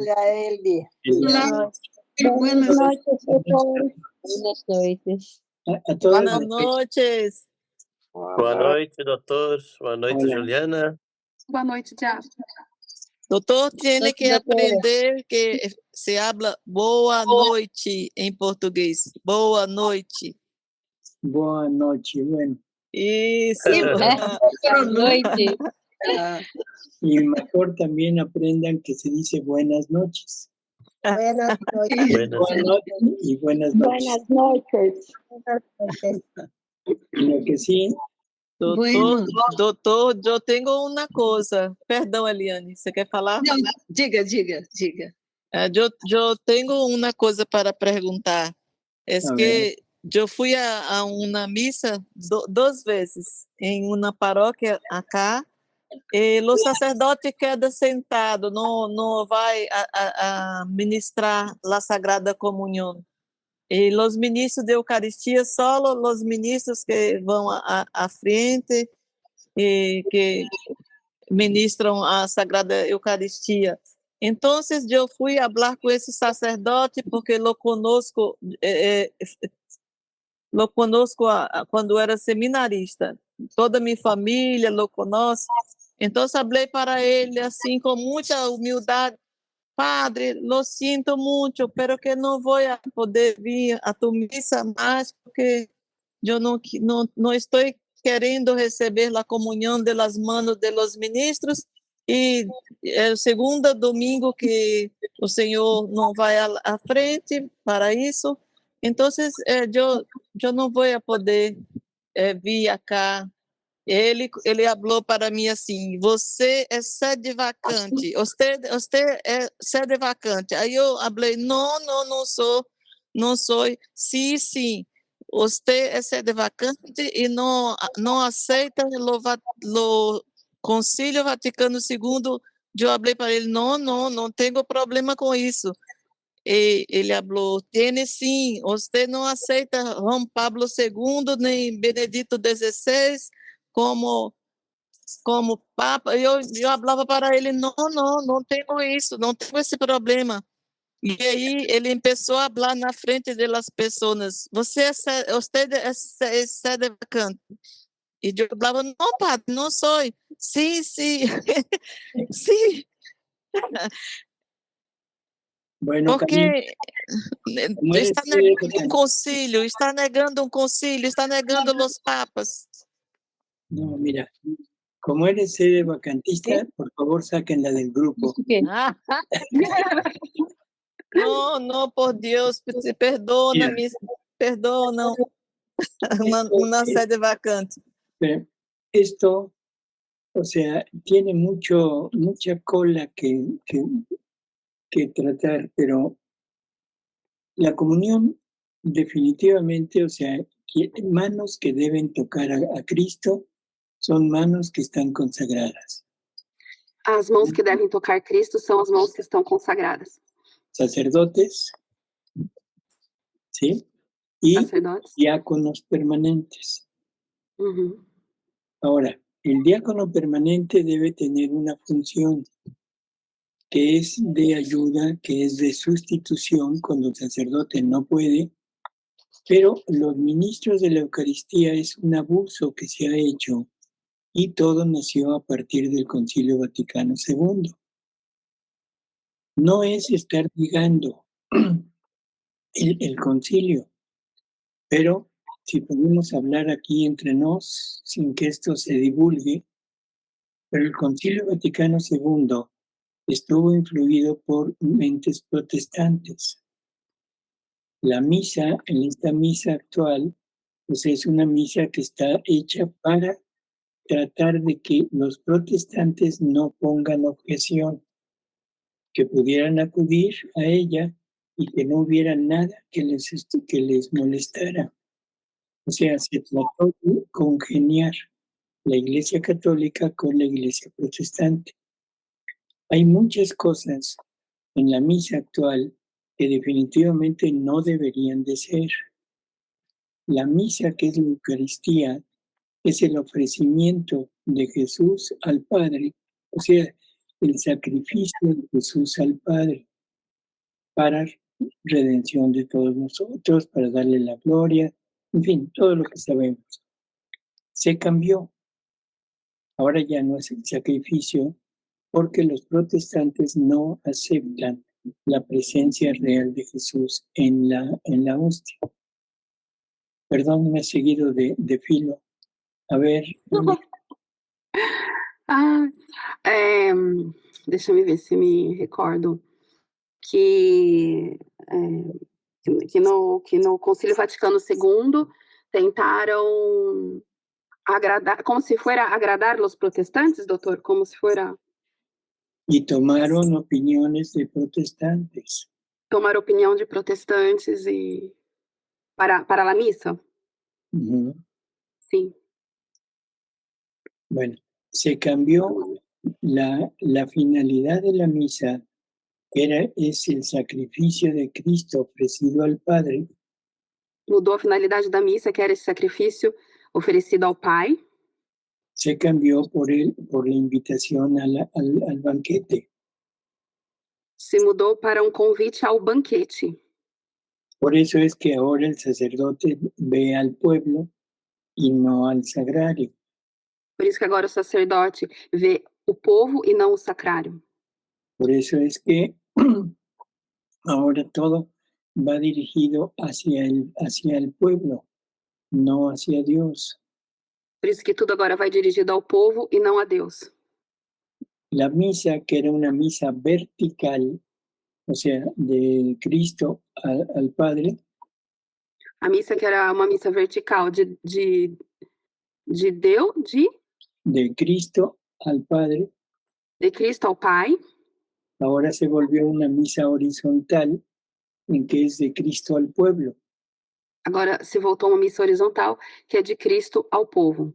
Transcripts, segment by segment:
Eldi. Hola. Buenas noches, doctor. Buenas noches. A todos. Buenas noches. Boa noite, doutor. Boa noite, Olá. Juliana. Boa noite, Tiago. Doutor, tiene que Doutora. aprender que se habla boa noite em português. Boa noite. Boa noche. Bueno, Isso. Boa noite. y mejor también aprendan que se dice buenas noches. Buenas noches. Buenas Buenas noches y buenas noches. noches. Y lo que sí, Doutor, doutor, eu tenho uma coisa. Perdão, Eliane, você quer falar? Não, diga. Eu tenho uma coisa para perguntar. É A que eu fui a uma missa duas vezes em uma paróquia acá. E o sacerdote queda sentado, não vai a ministrar a Sagrada Comunhão. E os ministros de Eucaristia, só os ministros que vão à frente e que ministram a Sagrada Eucaristia. Então, eu fui falar com esse sacerdote porque lo conosco quando era seminarista. Toda minha família lo conosco. Então, falei para ele assim com muita humildade: Padre, lo sinto muito, pero que não vou poder vir a tu missa mais porque eu não estou querendo receber a comunhão de las manos de los ministros e é o segundo domingo que o Senhor não vai à frente para isso. Então, eu não vou poder vir cá. Ele falou para mim assim: você é sede vacante, você é sede vacante. Aí eu falei: não sou. Sim, você é sede vacante e não aceita o Concílio Vaticano II. Eu falei para ele: não tenho problema com isso. E ele falou: tem sim, você não aceita João Pablo II nem Benedito XVI como Papa. Eu falava para ele: não tenho isso, não tenho esse problema. E aí ele começou a falar na frente das pessoas: você é sede vacante. E eu falava: não, padre, não sou. Sim. Sim. bueno, Porque como eres está sede negando vacante. um concílio, está negando os papas. No, mira, como eres sede vacantista, por favor, sáquenla del grupo. Não, por Deus, perdona-me, perdona, uma sede vacante. Pero esto, o sea, tiene mucha cola que tratar, pero la comunión definitivamente, o sea, manos que deben tocar a Cristo son manos que están consagradas. As mãos que devem tocar Cristo são as mãos que estão consagradas. Sacerdotes, ¿sí? Y Sacerdotes. diáconos permanentes. Uhum. Ahora, el diácono permanente debe tener una función que es de ayuda, que es de sustitución cuando el sacerdote no puede, pero los ministros de la Eucaristía es un abuso que se ha hecho y todo nació a partir del Concilio Vaticano II. No es estar ligando el concilio, pero si podemos hablar aquí entre nos sin que esto se divulgue, pero el Concilio Vaticano II estuvo influido por mentes protestantes. La misa, en esta misa actual, pues es una misa que está hecha para tratar de que los protestantes no pongan objeción, que pudieran acudir a ella y que no hubiera nada que les molestara. O sea, se trató de congeniar la Iglesia Católica con la Iglesia Protestante. Hay muchas cosas en la misa actual que definitivamente no deberían de ser. La misa, que es la Eucaristía, es el ofrecimiento de Jesús al Padre, o sea, el sacrificio de Jesús al Padre. para redención de todos nosotros, para darle la gloria, en fin, todo lo que sabemos. Se cambió. Ahora ya no es el sacrificio, porque los protestantes no aceptan la presencia real de Jesús en la hostia. Perdón, me he seguido de filo. A ver, Ah, deixa eu ver se me recordo que, que no Concílio Vaticano II tentaram agradar, como se fuera agradar los protestantes, doutor, como se fuera y tomaron opiniones de protestantes. tomar opinião de protestantes e para la misa. Ujú. Sim. Bueno, se cambió la finalidad de la misa, es el sacrificio de Cristo ofrecido al Padre, Mudou a finalidade da missa, que era esse sacrifício oferecido ao Pai, se cambió por la invitación al banquete. se mudou para um convite ao banquete. Por eso es que ahora el sacerdote ve al pueblo y no al sagrario. Por isso que agora o sacerdote vê o povo e não o sacrário. Por eso es que ahora todo va dirigido hacia el pueblo, no hacia Dios. Por isso que tudo agora vai dirigido ao povo e não a Deus. La misa, que era una misa vertical, o sea, de Cristo al Padre, A missa, que era uma missa vertical de Deus, de Cristo al Padre, de Cristo ao Pai, ahora se volvió una misa horizontal en que es de Cristo al pueblo. agora se voltou uma missa horizontal, que é de Cristo ao povo.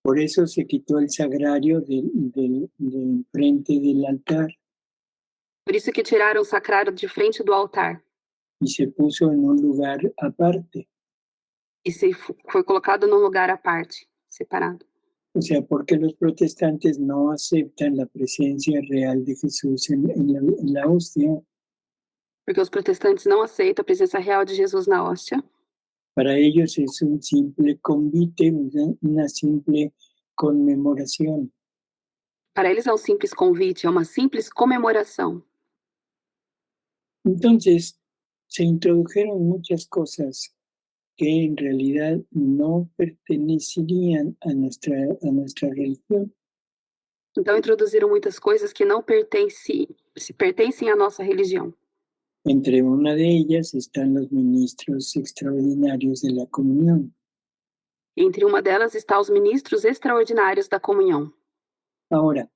Por eso se quitó el sagrario de frente del altar Por isso que tiraram o sacrário de frente do altar y se puso en un lugar aparte. e foi colocado num lugar à parte, separado. O sea, porque los protestantes no aceptan la presencia real de Jesús en la hostia. Porque os protestantes não aceitam a presença real de Jesus na hóstia. Para ellos es un simple convite, una simple conmemoración. Para eles é um simples convite, é uma simples comemoração. Entonces, se introdujeron muchas cosas que en realidad no pertenecerían a nuestra religión. Então introduziram muitas coisas que não pertencem à nossa religião. Entre una de ellas están los ministros extraordinarios de la comunión. Entre uma delas está os ministros extraordinários da comunhão. Ahora,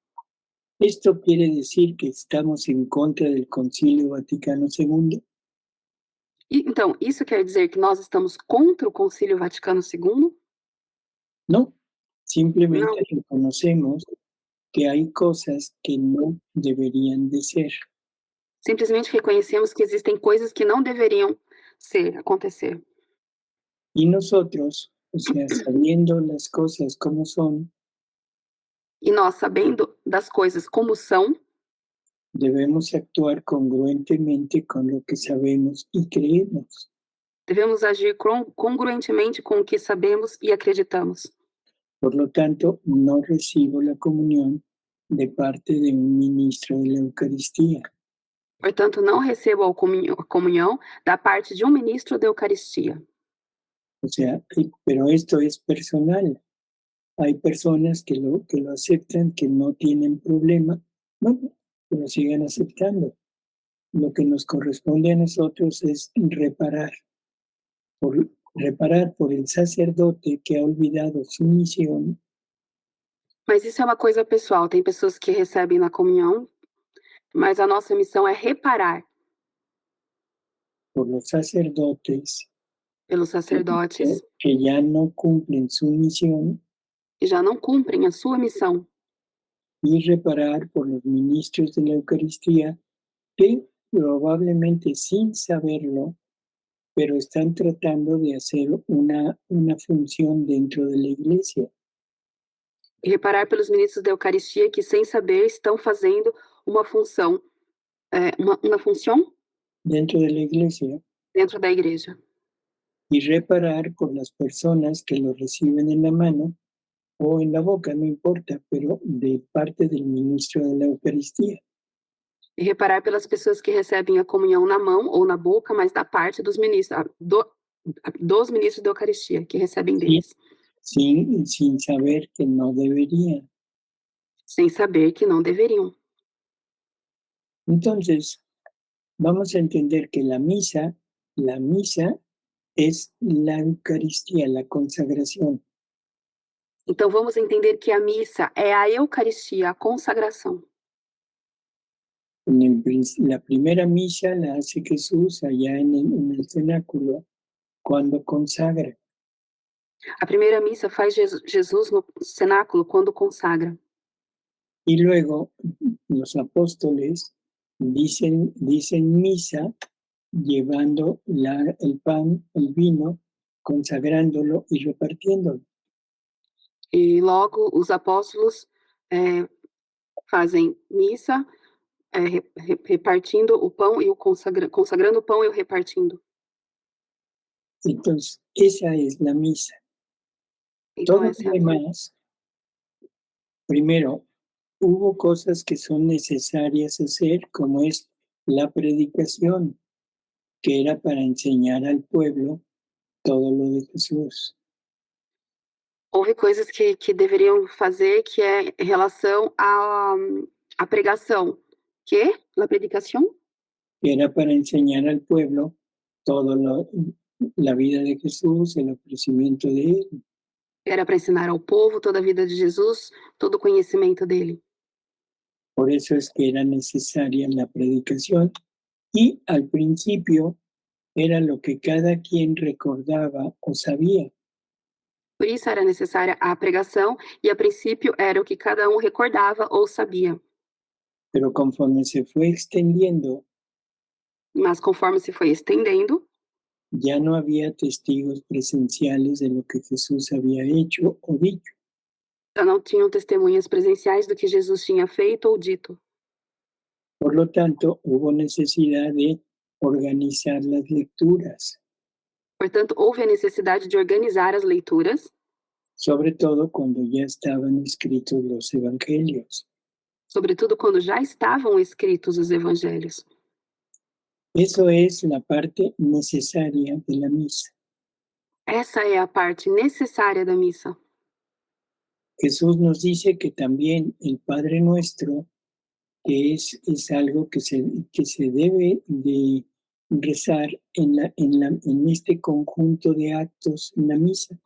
¿esto quiere decir que estamos en contra del Concilio Vaticano II? Então, isso quer dizer que nós estamos contra o Concílio Vaticano II? No, simplemente No. reconocemos que hay cosas que no deberían de ser. Simplesmente reconhecemos que existem coisas que não deveriam acontecer. Y nosotros, o sea, sabiendo las cosas como son, E nós, sabendo das coisas como são, debemos actuar congruentemente con lo que sabemos y creemos. devemos agir congruentemente com o que sabemos e acreditamos. Por lo tanto, no recibo la comunión de parte de un ministro de la Eucaristía. Portanto, não recebo a comunhão da parte de um ministro da Eucaristia. O sea, pero esto es personal. Hay personas que lo aceptan, que no tienen problema, bueno, que lo sigan aceptando. Lo que nos corresponde a nosotros es reparar por el sacerdote que ha olvidado su misión. Mas isso é uma coisa pessoal. Tem pessoas que recebem na comunhão, mas a nossa missão é reparar Por los sacerdotes pelos sacerdotes que ya no cumplen su misión que já não cumprem a sua missão. y reparar por los ministros de la Eucaristía que probablemente sin saberlo, pero están tratando de hacer una función dentro de la iglesia. E reparar pelos ministros da Eucaristia que, sem saber, estão fazendo uma função. Uma função? dentro de la iglesia dentro da igreja y reparar por las personas que lo reciben en la mano o en la boca, no importa, pero de parte del ministro de la Eucaristía. e reparar pelas pessoas que recebem a comunhão na mão ou na boca, mas da parte dos ministros, dos ministros da Eucaristia, que recebem deles, Sin saber que no deberían. sem saber que não deveriam. Entonces, vamos a entender que la misa es la Eucaristía, la consagración. Então vamos entender que a missa é a Eucaristia, a consagração. La primera misa la hace Jesús allá en el cenáculo cuando consagra. A primeira missa faz Jesus no cenáculo quando consagra. Y luego los apóstoles dicen misa llevando el pan, el vino, consagrándolo y repartiéndolo. E logo os apóstolos fazem missa, repartindo o pão e consagrando o pão e o repartindo. Entonces, esa es la misa. Então Todo essa é lo a missa. demás, primero, hubo cosas que son necesarias hacer, como es la predicación, que era para enseñar al pueblo todo lo de Jesús. Houve coisas que deveriam fazer, que é em relação à pregação. Que? La predicação? Que era para enseñar al pueblo la vida de Jesús, el ofrecimiento de él. Era para ensinar ao povo toda a vida de Jesus, todo o conhecimento dele. Por eso es que era necesaria la predicación y al principio era lo que cada quien recordaba o sabía. Por isso era necessária a pregação e a princípio era o que cada um recordava ou sabia. Pero conforme se fue extendiendo, Mas conforme se foi estendendo, ya no había testigos presenciales de lo que Jesús había hecho o dicho. já não tinham testemunhas presenciais do que Jesus tinha feito ou dito. Por lo tanto, hubo necesidad de organizar las lecturas, Portanto, houve a necessidade de organizar as leituras, sobre todo cuando ya estaban escritos los evangelios. sobretudo quando já estavam escritos os evangelhos. Eso es la parte necesaria de la misa. Essa é a parte necessária da missa. Jesús nos dice que también el Padre Nuestro, que es algo que se debe de rezar en este conjunto de actos en la misa.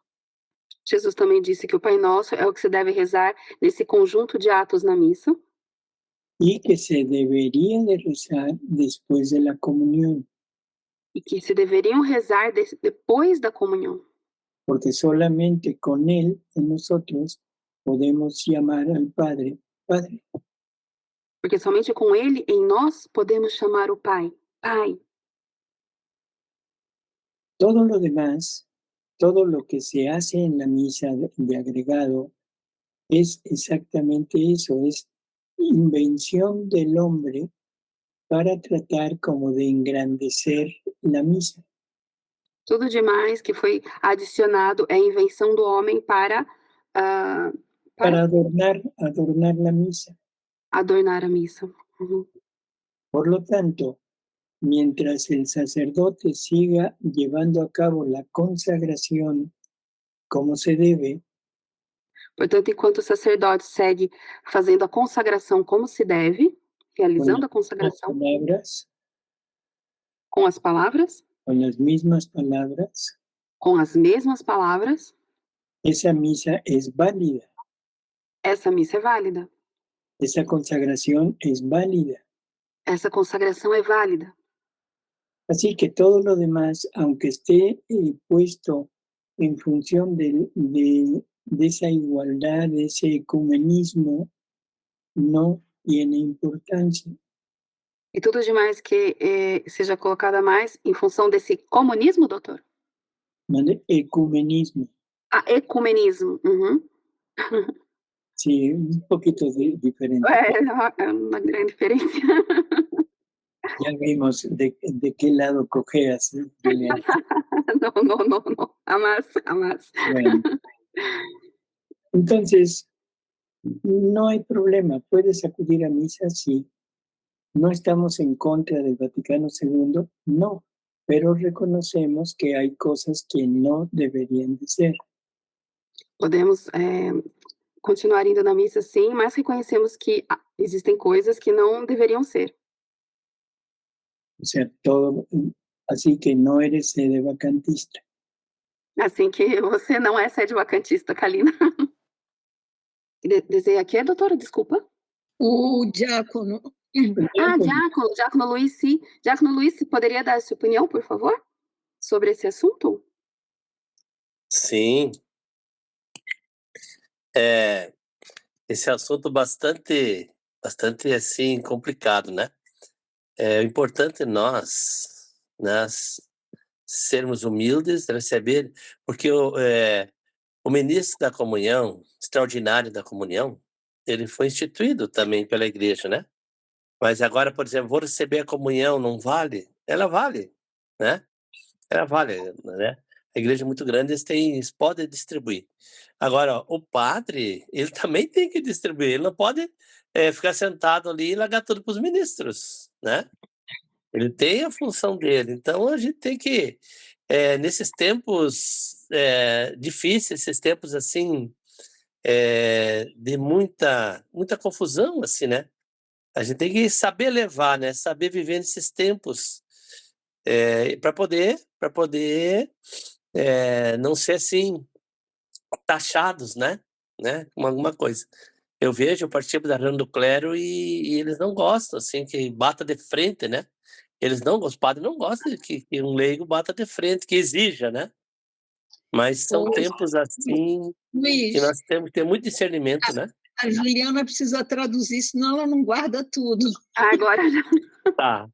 Jesus também disse que o Pai Nosso é o que se deve rezar nesse conjunto de atos na missa Y que se debería de rezar después de la comunión, e que se deveriam rezar depois da comunhão, porque solamente con Él en nosotros podemos llamar al Padre, Padre. porque somente com Ele em nós podemos chamar o Pai, Pai. Todo lo demás, todo lo que se hace en la misa de agregado es exactamente eso, es invención del hombre para tratar como de engrandecer la misa. Tudo demais que foi adicionado é invenção do homem para adornar la misa. adornar a missa. Uhum. Por lo tanto, mientras el sacerdote siga llevando a cabo la consagración como se debe, Portanto, enquanto o sacerdote segue fazendo a consagração como se deve, realizando a consagração com as palavras, con las mismas palabras, com as mesmas palavras, esa misa es válida, essa missa é válida, esa consagración es válida. essa consagração é válida. Así que todo lo demás, aunque esté puesto en función de esa igualdad, de ese ecumenismo, no tiene importancia. E tudo demais que seja colocado mais em função desse comunismo, doutor? ¿Vale? Ecumenismo. Ah, ecumenismo. Uhum. Sí, un poquito diferente. É uma grande diferença. Ya vimos de qué lado cojeas, Juliana. No, jamás. Bueno, entonces, no hay problema. Puedes acudir a misa, sí. ¿No estamos en contra del Vaticano II? No, pero reconocemos que hay cosas que no deberían de ser. Podemos continuar indo na missa, sim, mas reconhecemos que existem coisas que não deveriam ser. O sea, todo, así que no eres sede vacantista. Assim que você não é sede vacantista, Kalina. Deseja aqui, doutora? Desculpa. O diácono. Diácono Luiz, sim. Diácono Luiz, você poderia dar a sua opinião, por favor, sobre esse assunto? Sim. Esse assunto bastante assim complicado, né? É importante nós sermos humildes, receber, porque o ministro da comunhão, extraordinário da comunhão, ele foi instituído também pela igreja, né? Mas agora, por exemplo, vou receber a comunhão, não vale? Ela vale, né? Ela vale, né? A igreja é muito grande, eles podem distribuir. Agora, o padre, ele também tem que distribuir, ele não pode ficar sentado ali e largar tudo para os ministros, né? Ele tem a função dele, então a gente tem que, nesses tempos difíceis, esses tempos assim, de muita confusão, assim, né? A gente tem que saber levar, né? Saber viver nesses tempos para poder não ser assim taxados, né? Com alguma coisa. Eu vejo, eu participo da reunião do clero e eles não gostam assim que bata de frente, né? Os padres não gostam que um leigo bata de frente, que exija, né? Mas são tempos assim Luiz, que nós temos que ter muito discernimento, né? a Juliana precisa traduzir, senão ela não guarda tudo. Agora já. Tá.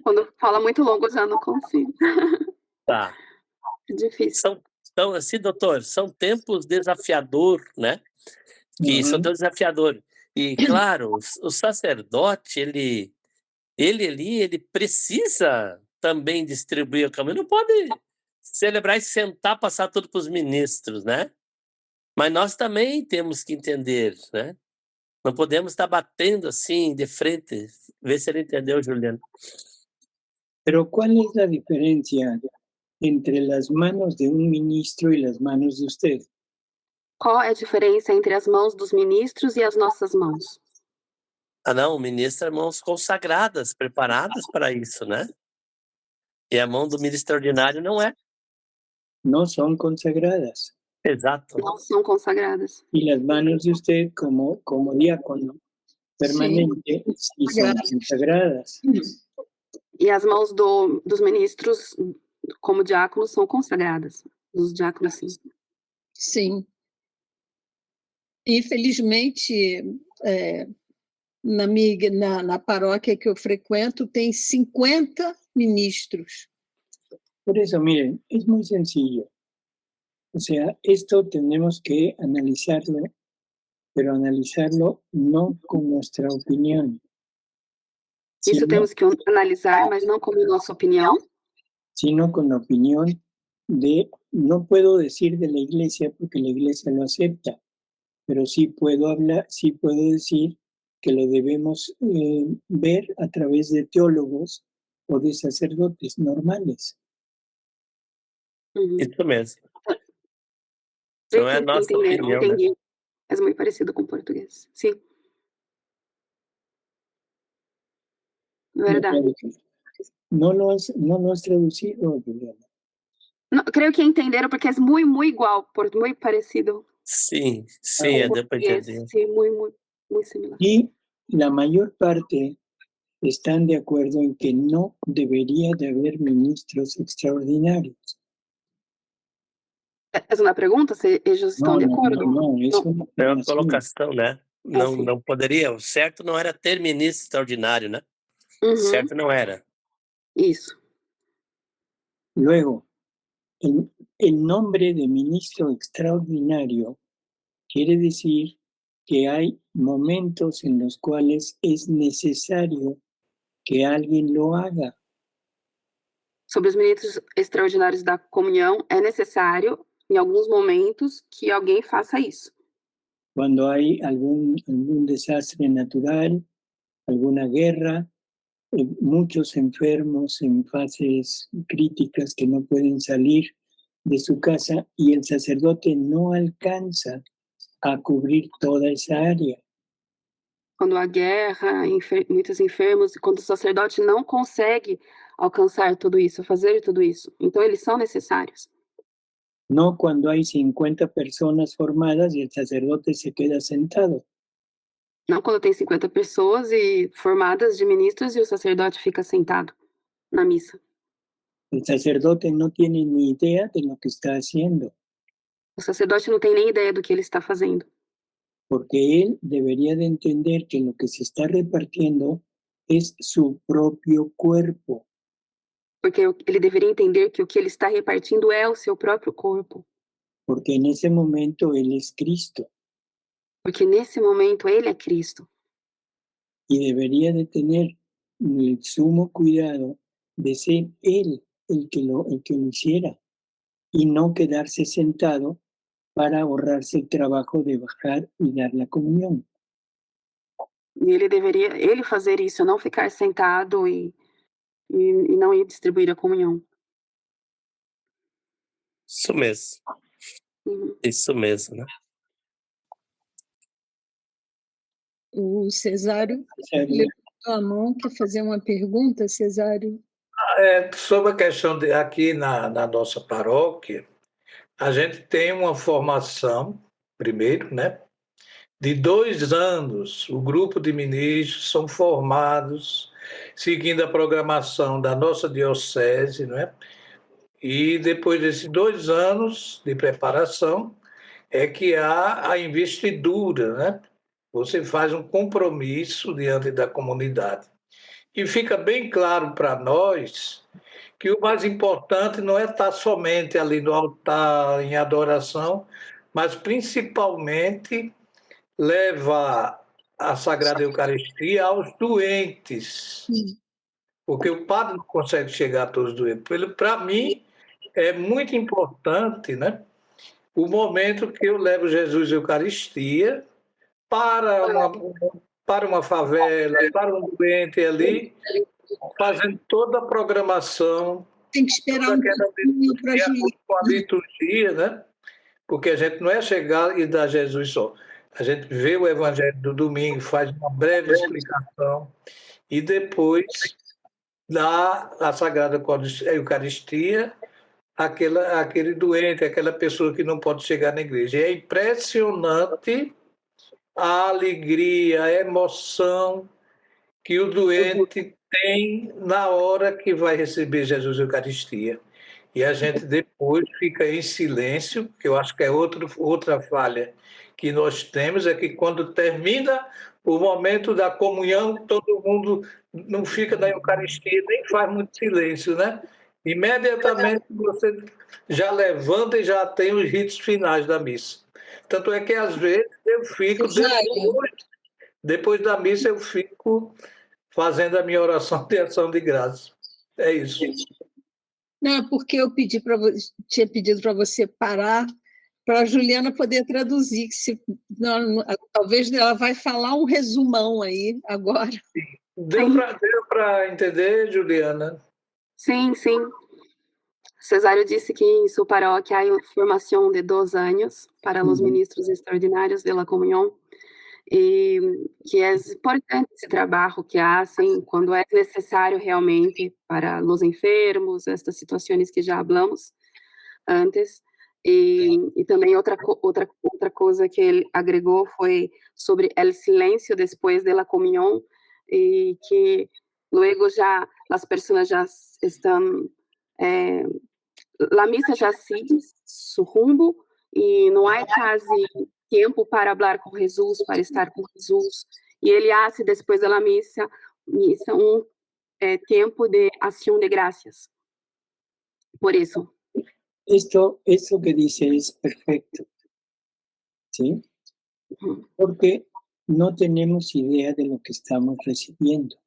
Quando fala muito longo, eu já não consigo. Tá. É difícil. Então, assim, doutor, são tempos desafiadores, né? Que são tempos desafiadores. E, claro, o sacerdote, ele precisa também distribuir o caminho. Não pode celebrar e sentar, passar tudo para os ministros, né? Mas nós também temos que entender, né? Não podemos estar batendo assim de frente. Vê se ele entendeu, Juliano. Pero ¿cuál es la diferencia entre las manos de un ministro y las manos de usted? Qual é a diferença entre as mãos dos ministros e as nossas mãos? Não, o ministro é mãos consagradas, preparadas para isso, né? E a mão do ministro ordinário não é. No son consagradas. Exato. Não são consagradas. Y las manos de usted como diácono permanente sí son consagradas. E as mãos dos ministros, como diáconos, são consagradas. Dos diáconos, sim. Sim. Infelizmente, na paróquia que eu frequento, tem 50 ministros. Por eso, miren, es muy sencillo. O sea, esto tenemos que analizarlo, pero analizarlo no con nuestra opinión. Isso temos que analisar, mas não como nossa opinião. Sino con la opinión no puedo decir de la iglesia porque la iglesia lo acepta, pero sí puedo decir que lo debemos ver a través de teólogos o de sacerdotes normales. Isso mesmo. Não é a nossa opinião, entendi. Né? É muito parecido com o português. Sim. Verdade. No lo has traducido, Juliana. Não, creio que entenderam, porque é muito igual, muito parecido. Sim, deu para entender. Sim, muito similar. Y la mayor parte están de acuerdo en que no debería de haber ministros extraordinarios. É uma pergunta? Se eles estão de acordo? Não, isso É uma colocação, né? Não poderia. O certo não era ter ministro extraordinário, né? Uhum. Certo não era. Isso. Luego, el nombre de ministro extraordinario quiere decir que hay momentos en los cuales es necesario que alguien lo haga. Sobre os ministros extraordinários da comunhão, é necessário, em alguns momentos, que alguém faça isso. Cuando hay algún desastre natural, alguna guerra, muchos enfermos en fases críticas que no pueden salir de su casa y el sacerdote no alcanza a cubrir toda esa área. Quando há guerra, muitos enfermos, e quando o sacerdote não consegue alcançar tudo isso, fazer tudo isso. Então, eles são necessários. No cuando hay 50 personas formadas y el sacerdote se queda sentado. Não quando tem 50 pessoas formadas de ministros e o sacerdote fica sentado na missa. El sacerdote no tiene ni idea de lo que está haciendo, O sacerdote não tem nem ideia do que ele está fazendo. porque él debería de entender que lo que se está repartiendo es su propio cuerpo. Porque ele deveria entender que o que ele está repartindo é o seu próprio corpo. Porque en ese momento él es Cristo Porque nesse momento ele é Cristo. y debería de tener el sumo cuidado de ser él el que lo hiciera y no quedarse sentado para ahorrarse el trabajo de bajar y dar la comunión. E ele deveria fazer isso, não ficar sentado e não ir distribuir a comunhão. Isso mesmo. Uhum. Isso mesmo, né? O Cesário levantou a mão, quer fazer uma pergunta, Cesário? Sobre a questão aqui na nossa paróquia, a gente tem uma formação, primeiro, né? De 2 anos, o grupo de ministros são formados seguindo a programação da nossa diocese, não é? E depois desses 2 anos de preparação é que há a investidura, né? Você faz um compromisso diante da comunidade. E fica bem claro para nós que o mais importante não é estar somente ali no altar, em adoração, mas principalmente levar a Sagrada Eucaristia aos doentes. Porque o padre não consegue chegar a todos os doentes. Para mim, é muito importante, né, o momento que eu levo Jesus Eucaristia para uma favela, para um doente ali, fazendo toda a programação. Tem que esperar um pouquinho para com a liturgia, né? Porque a gente não é chegar e dar Jesus só. A gente vê o Evangelho do domingo, faz uma breve explicação e depois dá a Sagrada Eucaristia àquele doente, àquela pessoa que não pode chegar na igreja. E é impressionante a alegria, a emoção que o doente tem na hora que vai receber Jesus Eucaristia. E a gente depois fica em silêncio, que eu acho que é outra falha que nós temos, é que quando termina o momento da comunhão, todo mundo não fica na Eucaristia, nem faz muito silêncio, né? Imediatamente você já levanta e já tem os ritos finais da missa. Tanto é que, às vezes, eu fico, depois da missa, eu fico fazendo a minha oração de ação de graças. É isso. Não, porque eu tinha pedido para você parar, para a Juliana poder traduzir. Talvez ela vai falar um resumão aí agora. Deu para entender, Juliana? Sim, sim. Cesário disse que em sua paróquia há formação de 2 anos para os ministros extraordinários da comunhão e que é importante esse trabalho que hacen quando é necessário realmente para os enfermos, estas situações que já hablamos antes. E também outra coisa que ele agregou foi sobre o silêncio depois da comunhão e que luego já as pessoas já estão a missa já sigue seu rumo e não há quase tempo para falar com Jesus, para estar com Jesus. E ele hace depois da missa um tempo de ação de graças. Por isso. Esto que dice es perfecto, ¿sí? Porque no tenemos idea de lo que estamos recibiendo.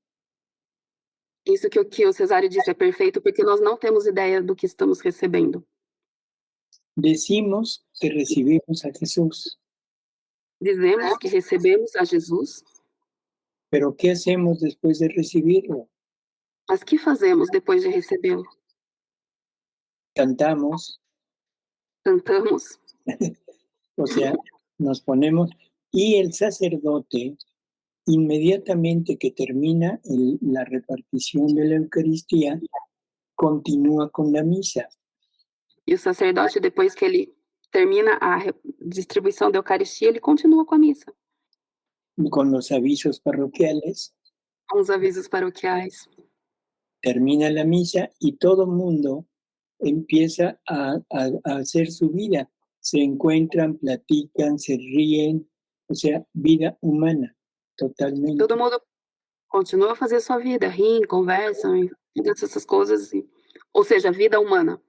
Isso que o Cesário disse é perfeito, porque nós não temos ideia do que estamos recebendo. Decimos que recibimos a Jesús, Dizemos que recebemos a Jesus, pero ¿qué hacemos después de recibirlo? mas que fazemos depois de recebê-lo? Cantamos, Cantamos, o sea, nos ponemos, y el sacerdote, inmediatamente que termina la repartición de la Eucaristía, continúa con la misa. e o sacerdote, depois que ele termina a distribuição da Eucaristia, ele continua com a missa, Con los avisos parroquiales, com os avisos paroquiais. termina la misa y todo el mundo empieza a hacer su vida. Se encuentran, platican, se ríen, o sea, vida humana, totalmente. Todo mundo continua a fazer sua vida, riem, conversam, e todas essas coisas, ou seja, vida humana.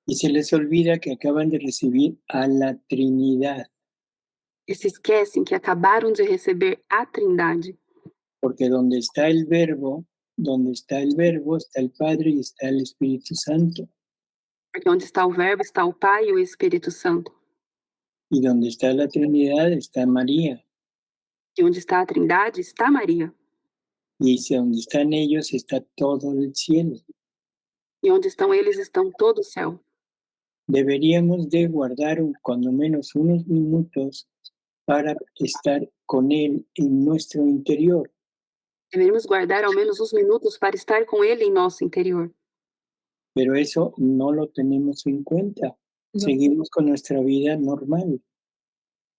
Y se les olvida que acaban de recibir a la Trinidad, E se esquecem que acabaram de receber a Trindade, porque donde está el Verbo está el Padre y está el Espíritu Santo. porque onde está o Verbo está o Pai e o Espírito Santo. Y donde está la Trinidad está María. E onde está a Trindade está Maria. Y donde están ellos está todo el cielo. E onde estão eles estão todo o céu. Deberíamos de guardar cuando menos unos minutos para estar con Él en nuestro interior. Deveríamos guardar ao menos uns minutos para estar com Ele em nosso interior. Pero eso no lo tenemos en cuenta. No. Seguimos con nuestra vida normal.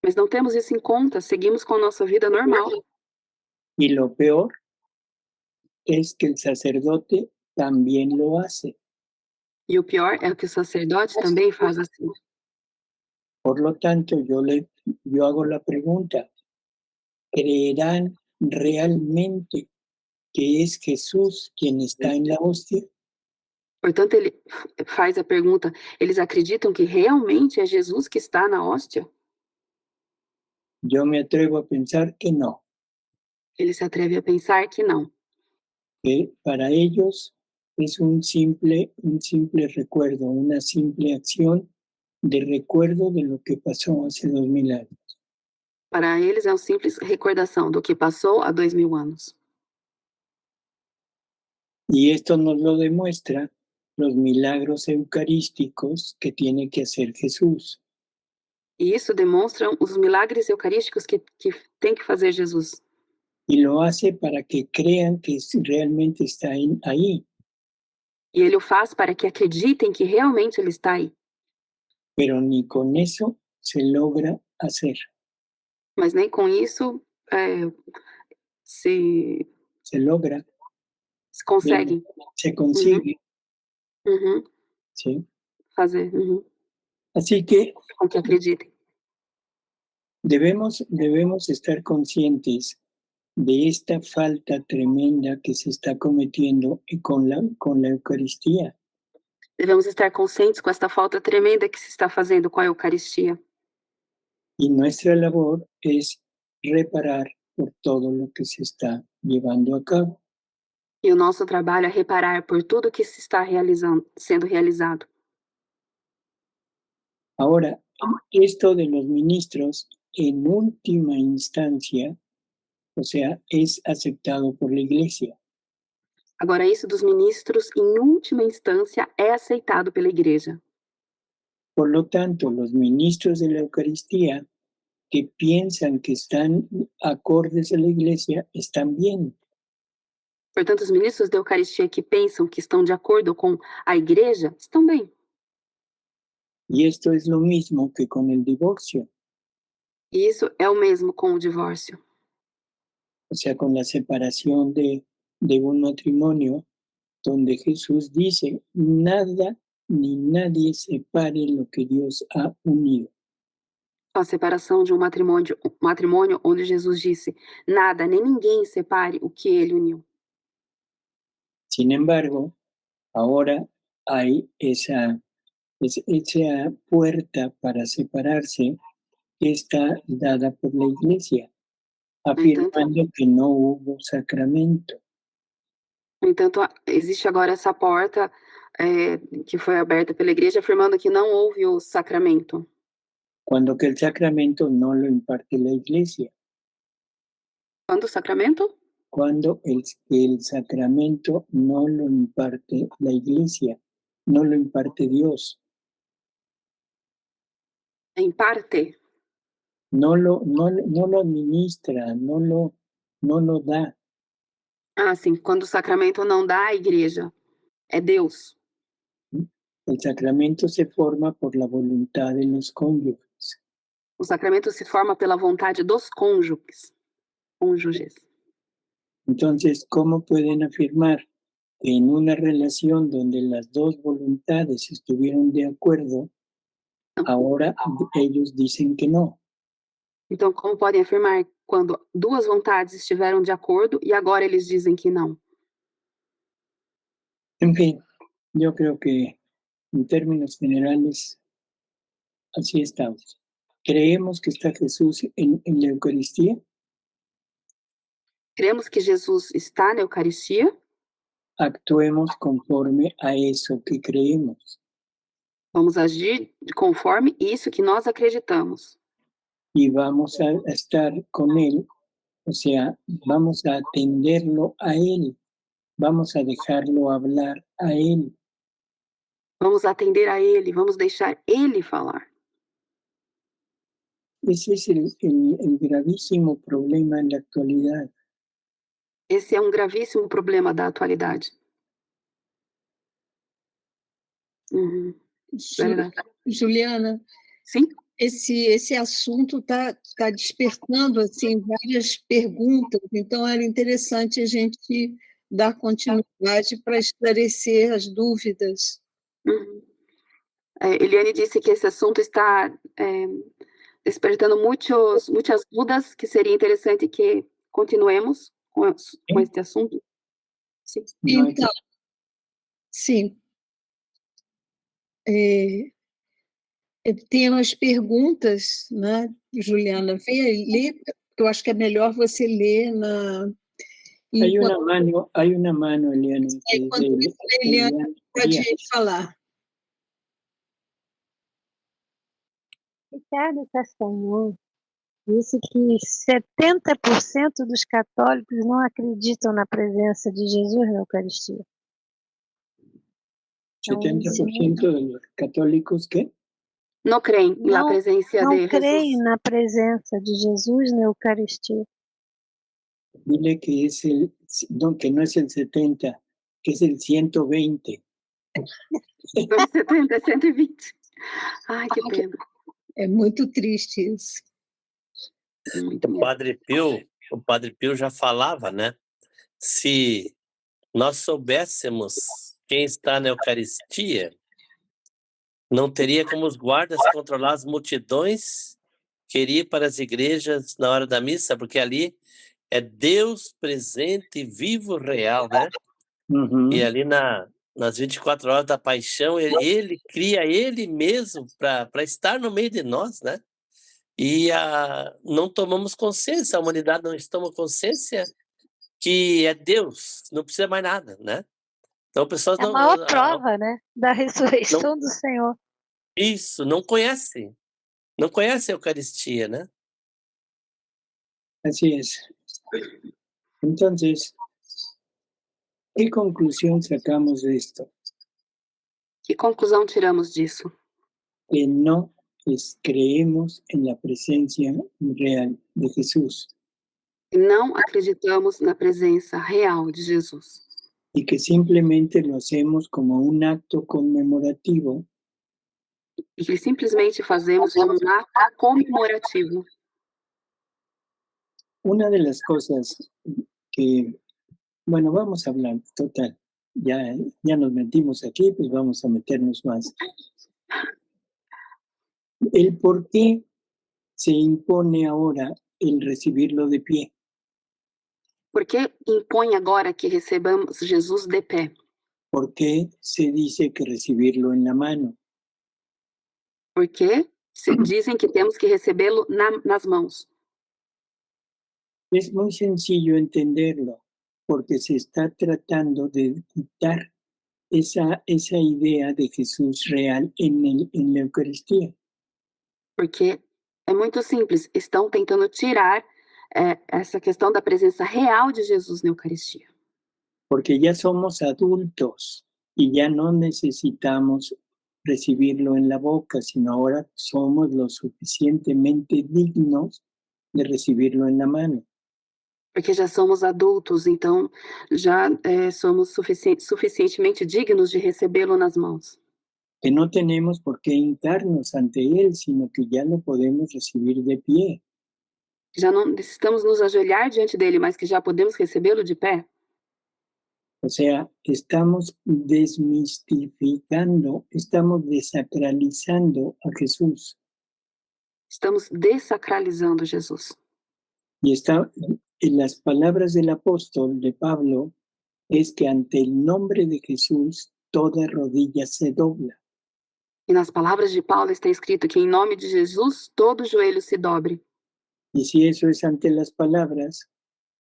Mas não temos isso em conta, seguimos com a nossa vida normal. Y lo peor es que el sacerdote también lo hace. E o pior é que o sacerdote também faz assim. Por lo tanto, yo hago la pregunta, ¿creerán realmente que es Jesús quien está en la hostia? Portanto, ele faz a pergunta: eles acreditam que realmente é Jesus que está na hóstia? Yo me atrevo a pensar que no, Ele se atreve a pensar que não. que para ellos es un simple recuerdo, una simple acción de recuerdo de lo que pasó hace 2000 años. Para eles é uma simples recordação do que passou há 2000 anos. Y esto nos lo demuestra los milagros eucarísticos que tiene que hacer Jesús. E isso demonstra os milagres eucarísticos que tem que fazer Jesus. Y lo hace para que crean que realmente está ahí. E ele o faz para que acreditem que realmente ele está aí. Pero ni con eso se logra hacer. Mas nem com isso se logra, consegue. se consigue. Uhum. ¿Sí? Fazer. Uhum. Así que Com que acreditem. debemos estar conscientes de esta falta tremenda que se está cometiendo con la Eucaristía. Devemos estar conscientes com esta falta tremenda que se está fazendo com a Eucaristia. Y nuestra labor es reparar por todo lo que se está llevando a cabo. E o nosso trabalho é reparar por tudo que se está sendo realizado. Ahora, esto de los ministros, en última instancia, o sea, es aceptado por la Iglesia. Agora, isso dos ministros, em última instância, é aceitado pela Igreja. Por lo tanto, los ministros de la Eucaristía que piensan que están acordes a la Iglesia están bien. Portanto, os ministros da Eucaristia que pensam que estão de acordo com a Igreja estão bem. Y esto es lo mismo que con el divorcio, E isso é o mesmo com o divórcio. o sea, con la separación de un matrimonio, donde Jesús dice, nada ni nadie separe lo que Dios ha unido. A separação de um matrimônio onde Jesus disse: nada, nem ninguém separe o que ele uniu. Sin embargo, ahora hay esa puerta para separarse que está dada por la Iglesia, afirmando que no hubo sacramento. No entanto, existe agora essa porta que foi aberta pela igreja, afirmando que não houve o sacramento. cuando que el sacramento no lo imparte la iglesia, Quando o sacramento? cuando el sacramento no lo imparte la iglesia, no lo imparte Dios, Em parte. no lo administra, no lo da. Ah, sim, quando o sacramento não dá à igreja, é Deus. El sacramento se forma por la voluntad de los cónyuges. O sacramento se forma pela vontade dos cônjuges. Entonces, ¿cómo pueden afirmar que en una relación donde las dos voluntades estuvieron de acuerdo, ahora ellos dicen que no? Então, como podem afirmar quando duas vontades estiveram de acordo e agora eles dizem que não? En fin, yo creo que en términos generales, así estamos. ¿Creemos que está Jesús en la Eucaristía? Cremos que Jesus está na Eucaristia? Actuemos conforme a eso que creemos. Vamos agir conforme isso que nós acreditamos. Y vamos a estar con Él, o sea, vamos a atenderlo a Él, vamos a dejarlo hablar a Él. Vamos atender a Ele, vamos deixar Ele falar. Ese es el gravísimo problema en la actualidad. Esse é um gravíssimo problema da atualidade. Uhum. Verdade. Juliana, Sim? esse assunto está despertando assim, várias perguntas, então era interessante a gente dar continuidade para esclarecer as dúvidas. Uhum. Eliane disse que esse assunto está despertando muitas dúvidas, que seria interessante que continuemos com este assunto. Sim. Então, sim. Tem umas perguntas, né, Juliana? Lê, eu acho que é melhor você ler na... Hay una mano, Eliane. Enquanto isso, a Eliane pode falar. Ricardo Castanhon disse que 70% dos católicos não acreditam na presença de Jesus na Eucaristia. 70% de los católicos, ¿qué? Não creem na presença de Jesus. Não creem na presença de Jesus na Eucaristia. Dile que que no es el 70, que es el 120. Não, 70, é 120. Ai, que pena. É muito triste isso. O Padre Pio já falava, né? Se nós soubéssemos quem está na Eucaristia, não teria como os guardas controlar as multidões que iriam para as igrejas na hora da missa, porque ali é Deus presente, vivo, real, né? Uhum. E ali nas 24 horas da paixão, ele cria ele mesmo para estar no meio de nós, né? E não tomamos consciência, a humanidade não toma consciência que é Deus, não precisa mais nada, né? Então, pessoas é a maior prova, né, da ressurreição do Senhor. Isso, não conhece a Eucaristia, né? Así es. Entonces, ¿qué conclusión sacamos de esto? Que conclusão tiramos disso? Que no creemos en la presencia real de Jesús. Não acreditamos na presença real de Jesus. Y que simplemente lo hacemos como un acto conmemorativo. E que simplesmente fazemos como um ato comemorativo. Una de las cosas que, bueno, vamos a hablar, total, ya nos metimos aquí, pues vamos a meternos más. El por qué se impone ahora el recibirlo de pie. Por que impõe agora que recebamos Jesus de pé? ¿Por qué se dice que recibirlo en la mano? Porque dizem que temos que recebê-lo nas mãos. Es muy sencillo entenderlo. porque se está tratando de quitar esa idea de Jesús real en la Eucaristía. Porque é muito simples, estão tentando tirar essa questão da presença real de Jesus na Eucaristia. Porque ya somos adultos y ya no necesitamos recibirlo en la boca, sino ahora somos lo suficientemente dignos de recibirlo en la mano. Porque já somos adultos, então já somos suficientemente dignos de recebê-lo nas mãos. Que no tenemos por qué hincarnos ante Él, sino que ya lo podemos recibir de pie. Já não necessitamos nos ajoelhar diante dele, mas que já podemos recebê-lo de pé. O sea, estamos desmistificando, estamos desacralizando a Jesús. Estamos desacralizando Jesus. Y está en las palabras del apóstol de Pablo, es que ante el nombre de Jesús toda rodilla se dobla. E nas palavras de Paulo está escrito que em nome de Jesus todo joelho se dobre. Y si eso es ante las palabras,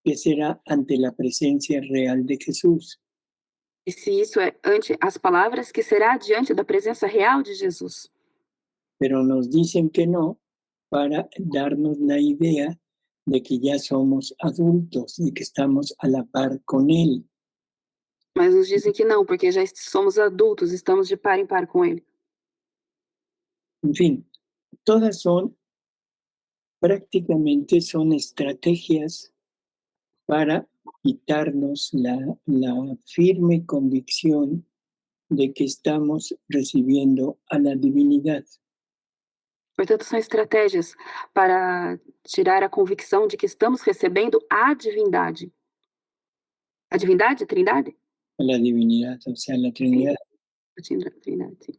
¿qué será ante la presencia real de Jesús? E se isso é ante as palavras, que será diante da presença real de Jesus? Pero nos dicen que no para darnos la idea de que ya somos adultos, de que estamos a la par con Él. Mas nos dizem que não, porque já somos adultos, estamos de par em par com ele. En fin, todas prácticamente son estrategias para quitarnos la firme convicción de que estamos recibiendo a la divinidad. Portanto, são estratégias para tirar a convicção de que estamos recebendo a divindade. A divindade? A trindade? A la divinidad, o sea, la Trinidad. A trindade, sim.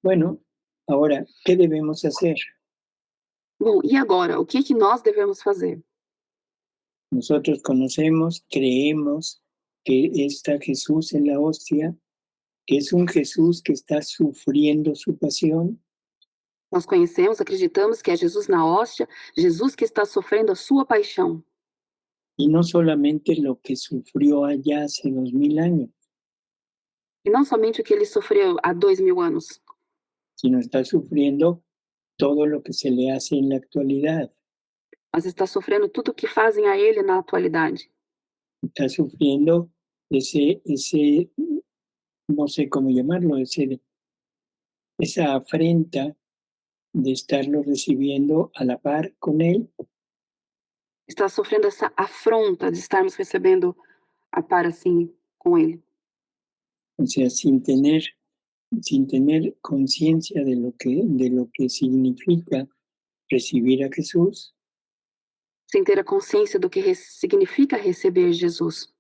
Bueno, ahora, ¿qué debemos hacer? Bom, e agora? O que nós devemos fazer? Nosotros conocemos, creemos que está Jesús en la hostia, que es un Jesús que está sufriendo su pasión. Nós conhecemos, acreditamos que é Jesus na hóstia, Jesus que está sofrendo a sua paixão. Y no solamente lo que sufrió allá hace 2000 años, E não somente o que ele sofreu há 2000 anos, sino está sufriendo todo lo que se le hace en la actualidad. mas está sofrendo tudo o que fazem a ele na atualidade. Está sufriendo ese no sé cómo llamarlo, esa afrenta de estarlo recibiendo a la par con Él. Está sofrendo essa afronta de estarmos recebendo a par assim com ele. O sea, sin tener conciencia de lo que significa recibir a Jesús, Sem ter a consciência do que significa receber Jesus.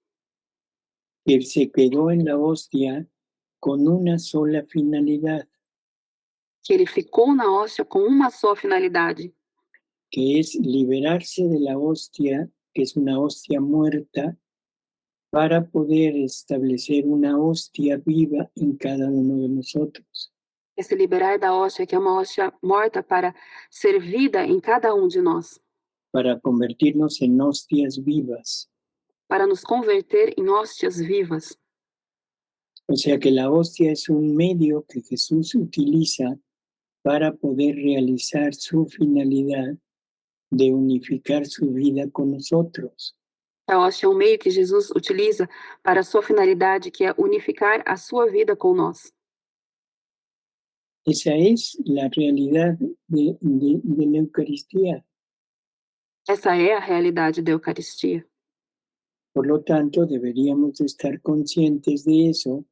que se quedó en la hostia con una sola finalidad, Que ele ficou na hóstia com uma só finalidade, que es liberarse de la hostia, que es una hostia muerta, para poder establecer una hostia viva en cada uno de nosotros. é se liberar da hóstia, que é uma hóstia morta, para ser vida em cada um de nós, Para convertirnos en hostias vivas. para nos converter em hóstias vivas. O sea que la hostia es un medio que Jesús utiliza para poder realizar su finalidad de unificar su vida con nosotros. A hóstia é um meio que Jesus utiliza para a sua finalidade, que é unificar a sua vida com nós. Esa es la realidad de la Eucaristía. Essa é a realidade da Eucaristia. Por lo tanto, deberíamos estar conscientes de eso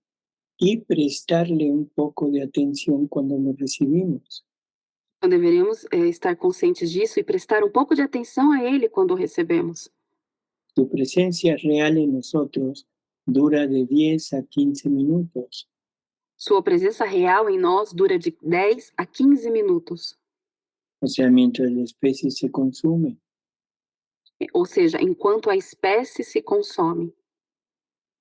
y prestarle un poco de atención cuando lo recibimos. Então, deveríamos estar conscientes disso e prestar um pouco de atenção a ele quando o recebemos. Tu presencia real en nosotros dura de 10 a 15 minutos. Sua presença real em nós dura de 10 a 15 minutos. O sea, mientras la especie se consume. Ou seja, enquanto a espécie se consome.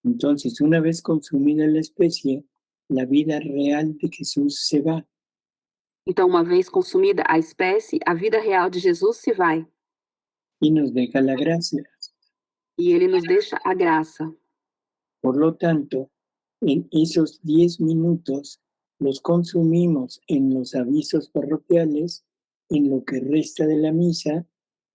Entonces, una vez consumida la especie, la vida real de Jesús se va. Então, uma vez consumida a espécie, a vida real de Jesus se vai Y nos deja la gracia. E ele nos deixa a graça. Por lo tanto, en esos 10 minutos los consumimos en los avisos parroquiales, en lo que resta de la misa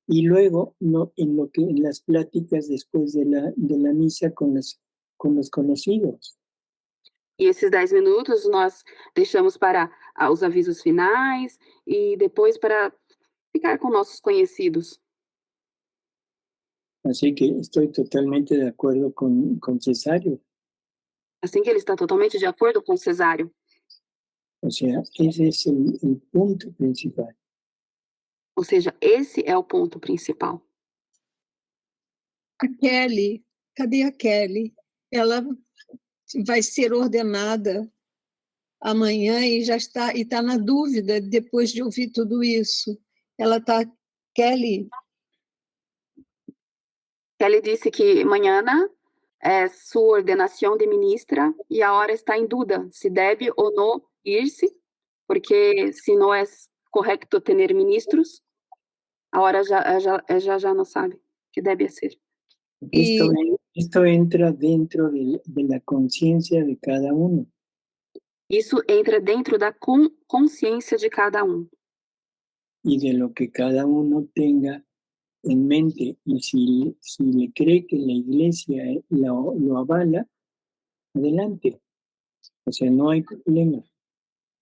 y luego en las pláticas después de la misa con los conocidos. E esses 10 minutos nós deixamos para os avisos finais e depois para ficar com nossos conhecidos. Así que estoy totalmente de acuerdo con Cesario. Assim que ele está totalmente de acordo com Cesário. O sea, ese es el punto principal. Ou seja, esse é o ponto principal. A Kelly, cadê a Kelly? Ela vai ser ordenada amanhã e já está na dúvida depois de ouvir tudo isso. Ela está, Kelly. Kelly disse que amanhã é sua ordenação de ministra e a hora está em dúvida se deve ou não ir-se, porque se não é correto ter ministros, a hora já não sabe que deve ser. Esto entra dentro de la conciencia de cada uno. Isso entra dentro da consciência de cada um. Y de lo que cada uno tenga en mente. Y si le cree que la iglesia lo avala, adelante. O sea, no hay problema.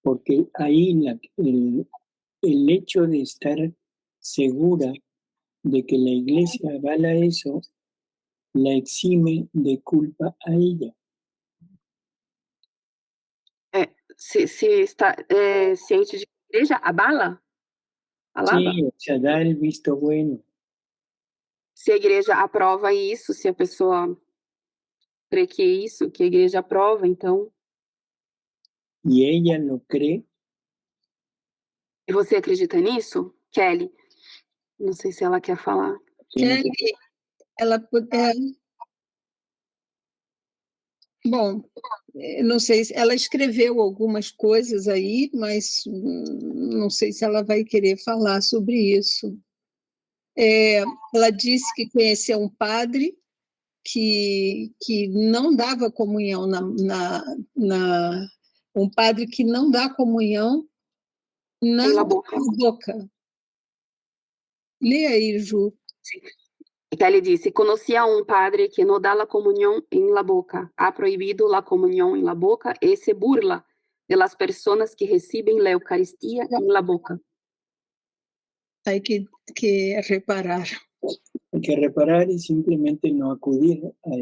Porque ahí el hecho de estar segura de que la iglesia avala eso, la exime de culpa a ella. Se está ciente de que a igreja abala? Sí, o sea, da el visto bueno. Se a igreja aprova isso, se a pessoa crê que é isso, que a igreja aprova, então... E ella lo cree. E você acredita nisso, Kelly? Não sei se ela quer falar. Kelly, ela bom, não sei se ela escreveu algumas coisas aí, mas não sei se ela vai querer falar sobre isso. Ela disse que conheceu um padre que não dava comunhão um padre que não dá comunhão na boca. Lê aí, Ju. Sim. Kelly disse, conhecia um padre que não dá a comunhão em la boca, ha proibido a comunhão em la boca e se burla de las personas que recebem a Eucaristia em la boca. Hay que reparar. Hay que reparar y simplemente no acudir a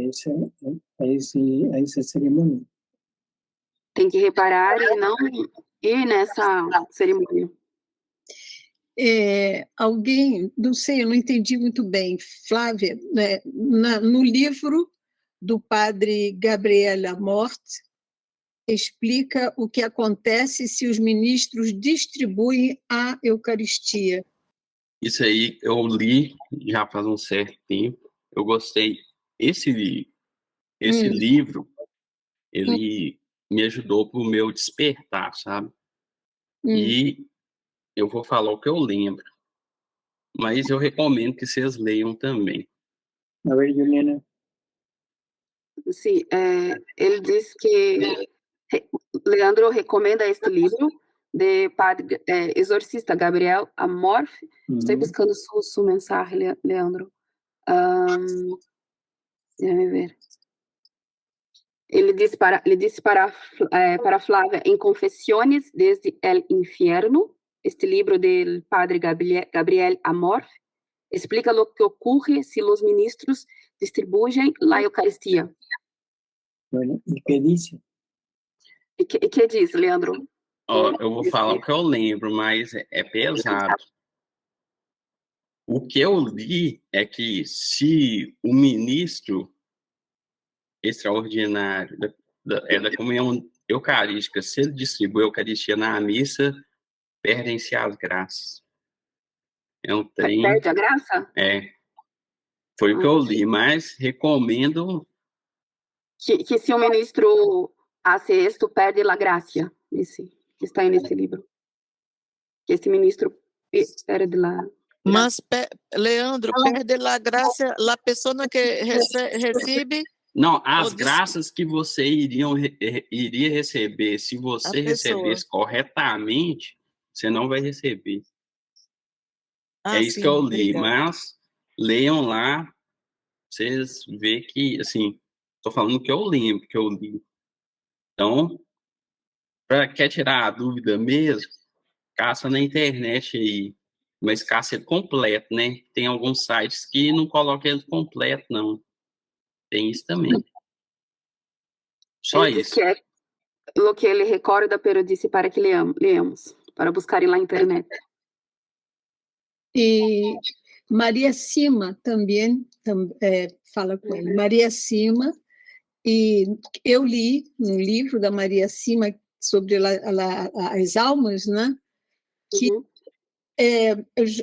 esa ceremonia. Tem que reparar e não ir nessa cerimônia. Alguém, não sei, eu não entendi muito bem, Flávia, né, no livro do padre Gabriel Amort, explica o que acontece se os ministros distribuem a Eucaristia. Isso aí eu li já faz um certo tempo, eu gostei. Esse livro, ele me ajudou pro meu despertar, sabe? E eu vou falar o que eu lembro, mas eu recomendo que vocês leiam também. A ver, Juliana. Sim, ele diz que Leandro recomenda este livro de padre exorcista Gabriel Amorf. Estou buscando sua mensagem, Leandro. Deixa-me ver. Ele disse para Flávia em Confessiones desde el Infierno, este livro do padre Gabriel Amorf, explica o que ocorre se os ministros distribuem a Eucaristia. Bueno, ¿y qué dice? E que diz, Leandro? Eu vou falar o que eu lembro, mas é pesado. O que eu li é que se o ministro extraordinário da comunhão eucarística, se ele distribui a Eucaristia na missa, perdem-se as graças. É um trem... Perde a graça? Foi o que eu li, mas recomendo... Que se o ministro hace esto, perde a graça. Que está nesse livro. Que esse ministro perde lá. Mas, Leandro, perde a graça a pessoa que recebe. Não, as graças que você iria receber, se você recebesse corretamente, você não vai receber. É isso que eu li, mas leiam lá, vocês vê que, assim, tô falando que eu lembro, que eu li. Então, quer tirar a dúvida mesmo, caça na internet aí, mas caça ele completo, né? Tem alguns sites que não colocam ele completo, não. Tem isso também. Só ele isso. Diz que é o que ele recorda, pero disse para que leamos, para buscarem lá na internet. E Maria Sima também fala com ele. Maria Sima, e eu li um livro da Maria Sima sobre as almas, né? Que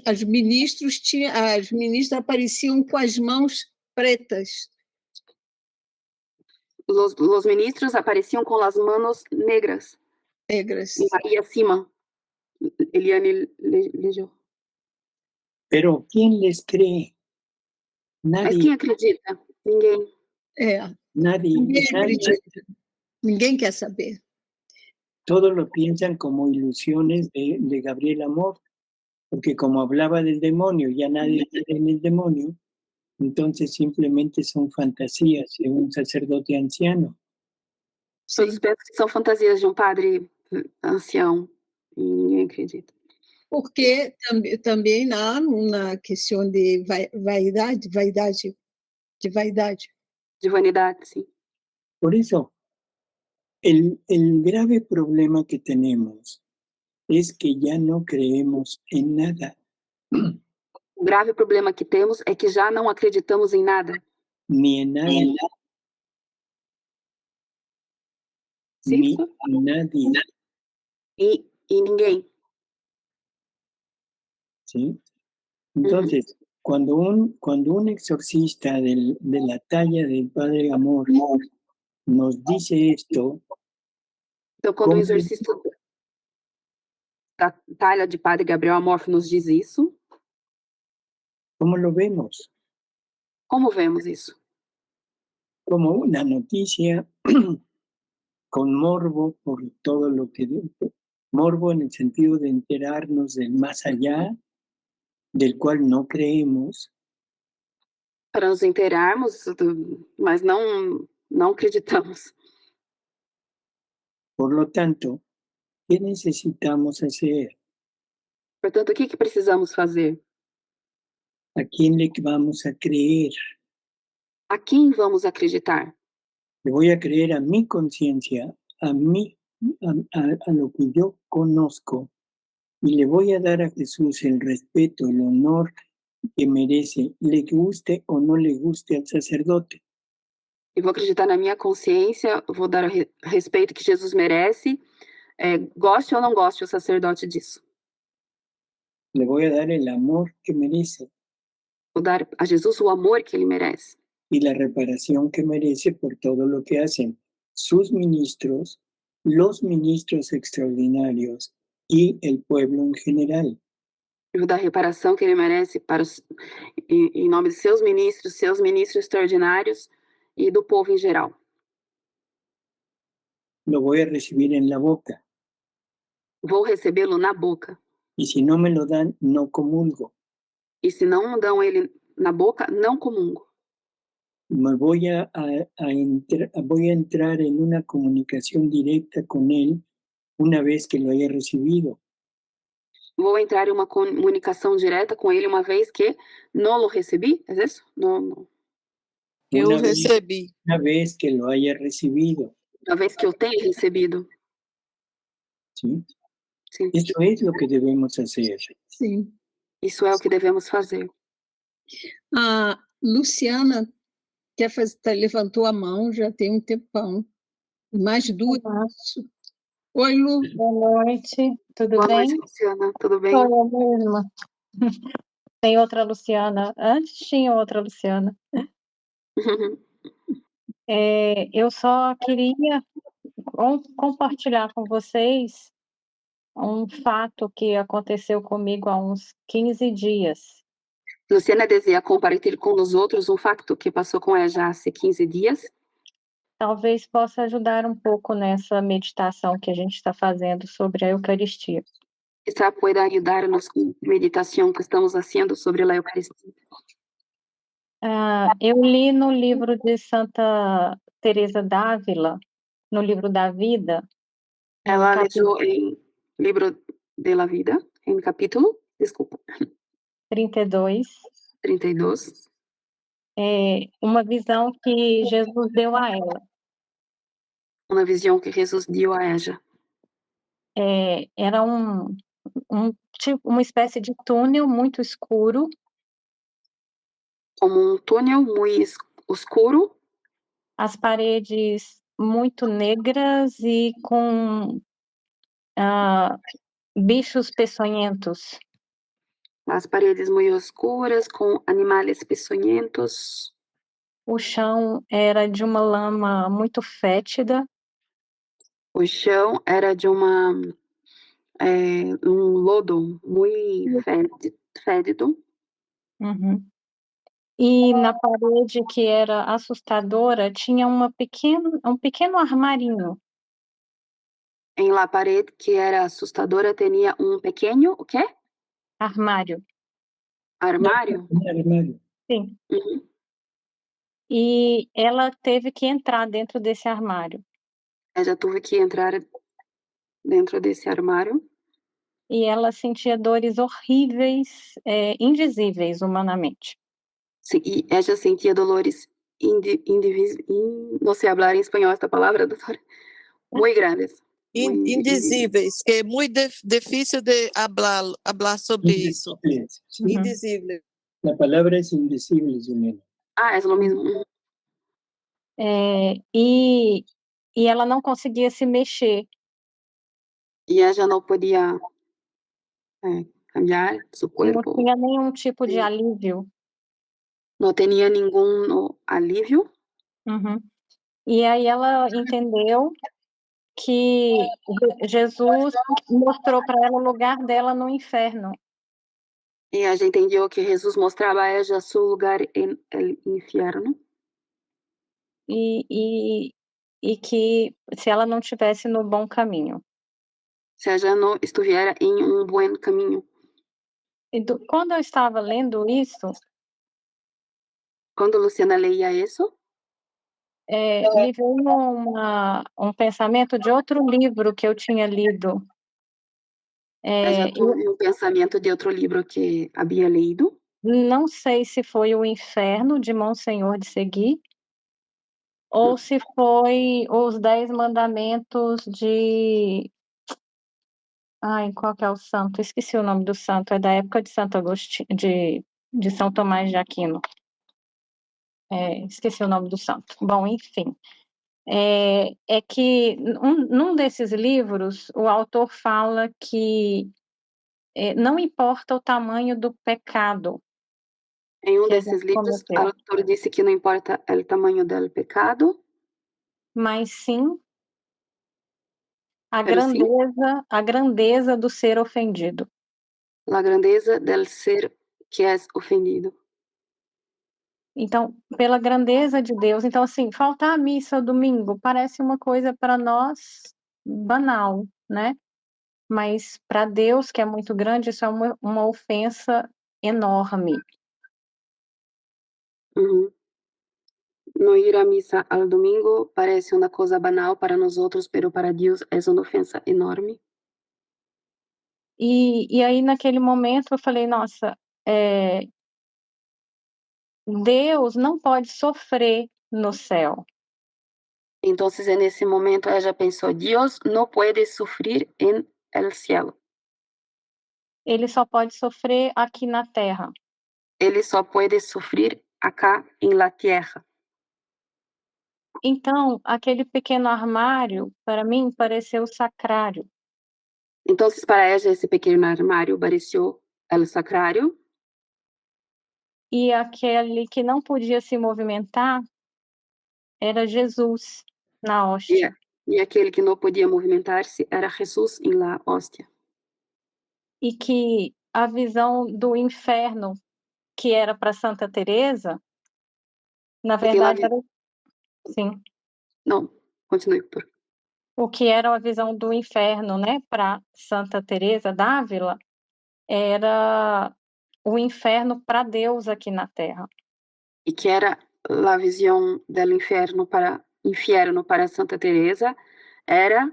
as ministras apareciam com as mãos pretas. Los ministros apareciam com as manos negras. Negras. E Maria Sima, Eliane leyó. Pero ¿quién les cree? Nadie. Mas quem acredita? Ninguém. Nadie. Ninguém acredita. Ninguém quer saber. Todos lo piensan como ilusiones de Gabriel Amor, porque como hablaba del demonio, ya nadie cree en el demonio, entonces simplemente son fantasías de un sacerdote anciano. Todos pensam que são fantasias de um padre ancião e ninguém acredita. Porque também há uma questão de vaidade. De vanidade, sim. Por eso, el grave problema que tenemos es que ya no creemos en nada. O grave problema que temos é que já não acreditamos em nada. Ni en nadie. Ni en nadie. E ninguém. ¿Sí? Entonces, cuando un exorcista de la talla del Padre Amor nos dice esto, então, quando o exorcista da talha de Padre Gabriel Amorfo nos diz isso, ¿cómo lo vemos? Como vemos isso? Como una noticia con morbo por todo lo que... Morbo en el sentido de enterarnos del más allá, del cual no creemos. Para nos inteirarmos, mas não acreditamos. Por lo tanto, ¿qué necesitamos hacer? Portanto, o que precisamos fazer? ¿A quién le vamos a creer? A quem vamos acreditar? Le voy a creer a mi conciencia, a mí, a lo que yo conozco, y le voy a dar a Jesús el respeto, el honor que merece, le guste o no le guste al sacerdote. E vou acreditar na minha consciência, vou dar o respeito que Jesus merece, goste ou não goste o sacerdote disso. Le voy a dar el amor que merece. Vou dar a Jesus o amor que ele merece. Y la reparación que merece por todo lo que hacen sus ministros, los ministros extraordinarios y el pueblo en general. Eu vou dar a reparação que ele merece em nome de seus ministros extraordinários e do povo em geral. Lo voy a recibir en la boca. Vou recebê-lo na boca. Y si no me lo dan, no comulgo. E se não dão ele na boca, não comungo. Me voy a entrar en una comunicación directa con él una vez que lo haya recibido. Vou entrar em uma comunicação direta com ele uma vez que não lo recebi, é isso? Não. Eu recebi. Una vez que lo haya recibido. Uma vez que eu tenha recebido. ¿Sí? Sim. Eso es lo que debemos hacer. Sim. Isso é o que devemos fazer. A Luciana levantou a mão já tem um tempão. Mais duas. Oi, Lu. Boa noite, tudo Boa bem? noite, Luciana, tudo bem? Sou eu mesma. Tem outra Luciana. Antes tinha outra Luciana. Eu só queria compartilhar com vocês um fato que aconteceu comigo há uns 15 dias. Luciana deseja compartilhar com os outros um facto que passou com ela já há 15 dias. Talvez possa ajudar um pouco nessa meditação que a gente está fazendo sobre a Eucaristia. Quizá pueda ayudarnos con la meditación que estamos haciendo sobre la Eucaristía. Eu li no livro de Santa Teresa d'Ávila, no livro da vida. Ela leu em Livro de la Vida, em capítulo, desculpa. 32. 32. Uma visão que Jesus deu a ela. Uma visão que Jesus deu a ela. Era tipo, uma espécie de túnel muito escuro. Como um túnel muito escuro. As paredes muito negras e com bichos peçonhentos. As paredes muito escuras, com animais peçonhentos. O chão era de uma lama muito fétida. O chão era de um lodo muito fédido. Uhum. E na parede, que era assustadora, tinha um pequeno armarinho. Em la parede, que era assustadora, tinha um pequeno, o quê? Armário. Armário? Armário. Sim. Uhum. E ela teve que entrar dentro desse armário. Ela teve que entrar dentro desse armário. E ela sentia dores horríveis, indizíveis humanamente. Sim, e ela sentia dolores não sei falar em espanhol esta palavra, doutora. Muito grandes. Indizíveis, que é muito difícil de falar sobre isso. Indizível. A palavra é indizível, Juliana. Ah, é o mesmo. E ela não conseguia se mexer. E ela não podia cambiar seu corpo. Não tinha nenhum tipo de alívio. Não tinha nenhum alívio. Uhum. E aí ela entendeu que Jesus mostrou para ela o lugar dela no inferno. E a gente entendeu que Jesus mostrava a ela seu lugar no inferno. E que se ela não estivesse no bom caminho. Se ela não estivesse em um bom caminho. Quando eu estava lendo isso... Quando Luciana leia isso... me veio um pensamento de outro livro que eu tinha lido. Já tive um pensamento de outro livro que havia lido. Não sei se foi O Inferno, de Monsenhor de Seguí, ou se foi Os 10 Mandamentos de... qual que é o santo? Esqueci o nome do santo, é da época de Santo Agostinho, de São Tomás de Aquino. Esqueci o nome do santo. Bom, enfim. É que num desses livros, o autor fala que não importa o tamanho do pecado. Em um desses livros, o autor disse que não importa o tamanho do pecado, mas sim a grandeza do ser ofendido. A grandeza do ser que é ofendido. Então, pela grandeza de Deus. Então, assim, faltar a missa domingo parece uma coisa para nós banal, né? Mas para Deus, que é muito grande, isso é uma ofensa enorme. Uhum. Não ir à missa ao domingo parece uma coisa banal para nós outros, mas para Deus é uma ofensa enorme. E aí, naquele momento, eu falei, nossa, Deus não pode sofrer no céu. Então, nesse momento, ela pensou, Deus não pode sofrer em el cielo. Ele só pode sofrer aqui na terra. Ele só pode sofrer acá em la tierra. Então, aquele pequeno armário, para mim, pareceu sacrário. Então, para ela, esse pequeno armário pareceu o sacrário. E aquele que não podia se movimentar era Jesus na hóstia. E aquele que não podia movimentar-se era Jesus em la hóstia. e que a visão do inferno que era para Santa Teresa, na Porque lá verdade era... Sim. Não, continue. O que era a visão do inferno, né, para Santa Teresa d'Ávila, era o inferno para Deus aqui na Terra. E que era a visão do inferno para Santa Teresa era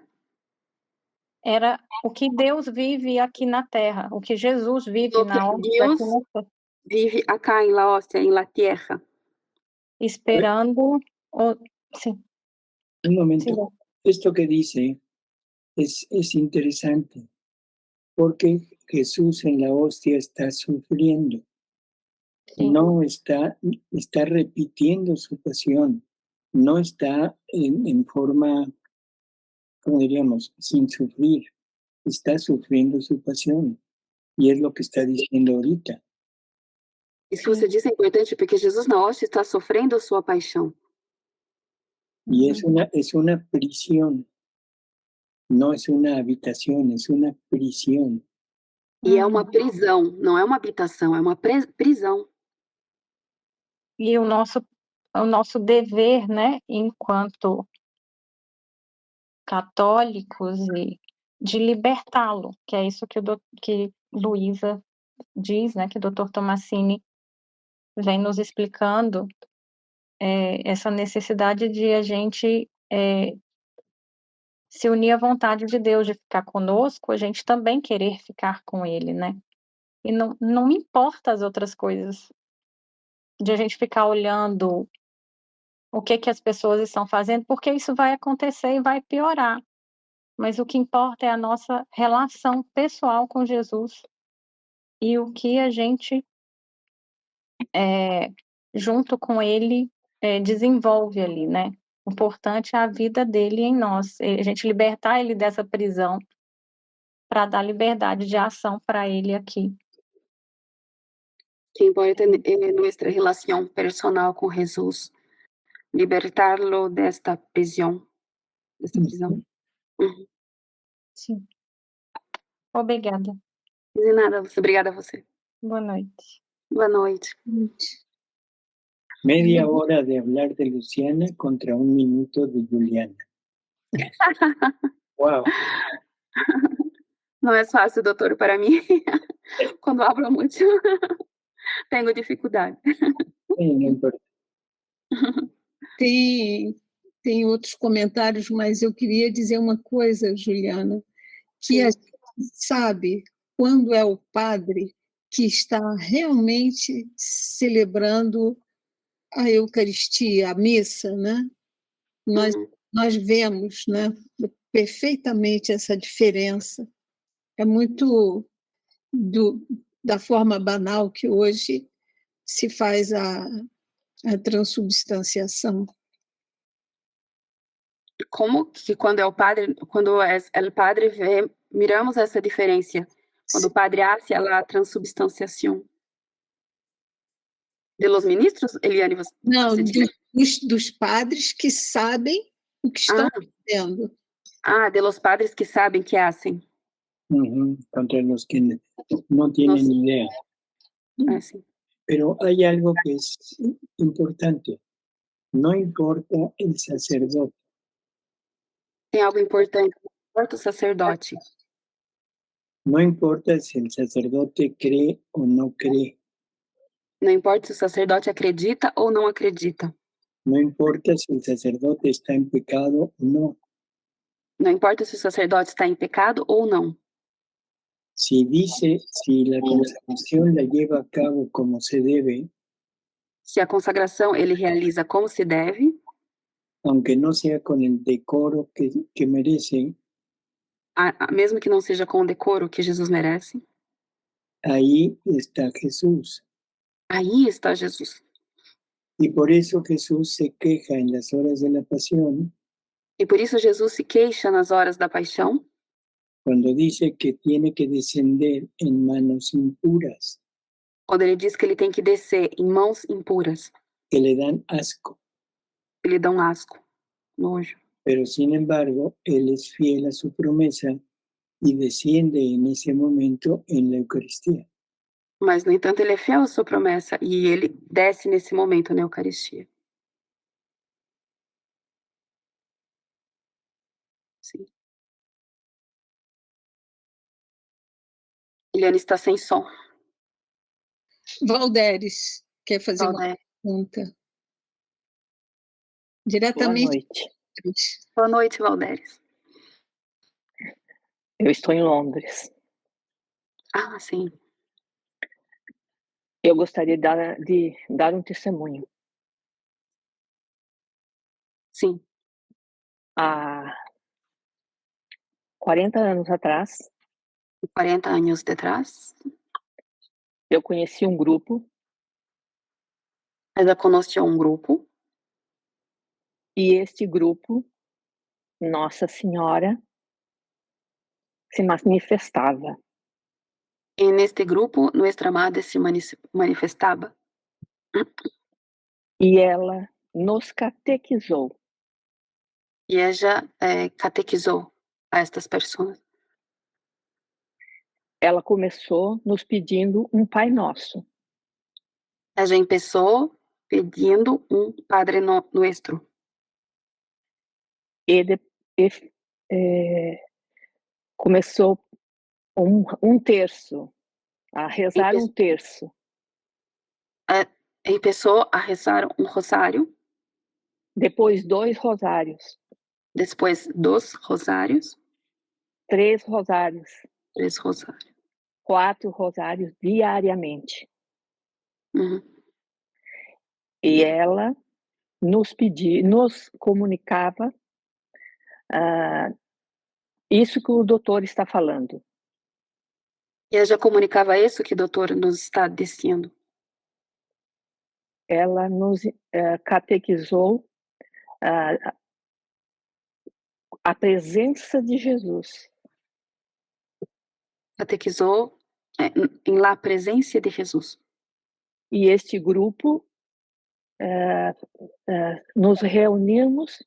o que Deus vive aqui na Terra, o que Jesus vive na hóstia aqui na Terra. Vive acá em la hóstia, em la tierra. Esperando sí. Un momento. Sí. Esto que dice es interesante, porque Jesús en la hostia está sufriendo. Sí. No está repitiendo su pasión, no está en forma, ¿cómo diríamos?, sin sufrir, está sufriendo su pasión, y es lo que está diciendo ahorita. Isso que você disse é importante, porque Jesus na hóstia está sofrendo a sua paixão. Y es una prisión, no es una habitación, es una prisión. E é uma prisão, não é uma habitação, é uma prisão. E o nosso dever, né, enquanto católicos, de libertá-lo, que é isso que Luísa diz, né, que o Dr. Tomassini vem nos explicando, essa necessidade de a gente se unir à vontade de Deus de ficar conosco, a gente também querer ficar com Ele, né? E não me importa as outras coisas, de a gente ficar olhando o que as pessoas estão fazendo, porque isso vai acontecer e vai piorar. Mas o que importa é a nossa relação pessoal com Jesus e o que a gente, junto com Ele, desenvolve ali, né? O importante é a vida dele em nós, a gente libertar ele dessa prisão para dar liberdade de ação para ele aqui. Que importa é nossa relação personal com Jesus, libertá-lo desta prisão. Sim. Obrigada. De nada, obrigada a você. Boa noite. Boa noite. Media hora de hablar de Luciana contra 1 minuto de Juliana. Wow. Não é fácil, doutor, para mim. Quando hablo muito, tenho dificuldade. Não importa. Tem outros comentários, mas eu queria dizer uma coisa, Juliana, que a gente sabe quando é o padre que está realmente celebrando a Eucaristia, a missa, né? Nós vemos, né, perfeitamente essa diferença. É muito da forma banal que hoje se faz a transubstanciação. Como que quando é o padre miramos essa diferença. Quando o padre hace a transubstanciação. De los ministros, Eliane? Não, dos padres que sabem o que estão fazendo. De los padres que sabem que hacen. Contra los que no tienen idea. Sí. Pero hay algo que es importante. No importa el sacerdote. Tem algo importante, não importa o sacerdote. No importa si el sacerdote cree o no cree. Não importa se o sacerdote acredita ou não acredita. No importa si el sacerdote está en pecado o no. Não importa se o sacerdote está em pecado ou não. Si la consagración la lleva a cabo como se debe. Se a consagração ele realiza como se deve. Aunque no sea con el decoro que merece. Mesmo que não seja com o decoro que Jesus merece. Ahí está Jesús. Ahí está Jesús. Y por eso Jesús se queja en las horas de la pasión. E por isso Jesus se queixa nas horas da paixão. Cuando dice que tiene que descender en manos impuras. Quando ele diz que ele tem que descer em mãos impuras. Que le dan asco. Que lhe dão asco, nojo. Pero sin embargo, él es fiel a su promesa. y desciende en ese momento en la Eucaristía. Mas, no entanto, ele é fiel à sua promessa e ele desce nesse momento na Eucaristia. Sim. Eliane está sem som. Valderes, quer fazer uma Valderes. pergunta? Diretamente. Boa noite, Valderes. Eu estou em Londres. Ah, sim. Eu gostaria de dar um testemunho. Sim. Há 40 anos atrás, 40 anos atrás, eu conheci um grupo. Ela conheceu um grupo. E este grupo, Nossa Senhora, se manifestava. E neste grupo, Nuestra Amada se manifestava. E ela nos catequizou. E ela catequizou a estas pessoas. Ela começou nos pedindo um Pai Nosso. Ela começou pedindo um Padre Nuestro. Começou um terço, a rezar um terço. Começou a rezar um rosário. Depois 2 rosários. Depois 2 rosários. 3 rosários. 3 rosários. 4 rosários diariamente. Uhum. E ela nos comunicava isso que o doutor está falando. E ela já comunicava isso que o doutor nos está dizendo. Ela nos catequizou a presença de Jesus. Catequizou em la presença de Jesus. E este grupo, nos reunimos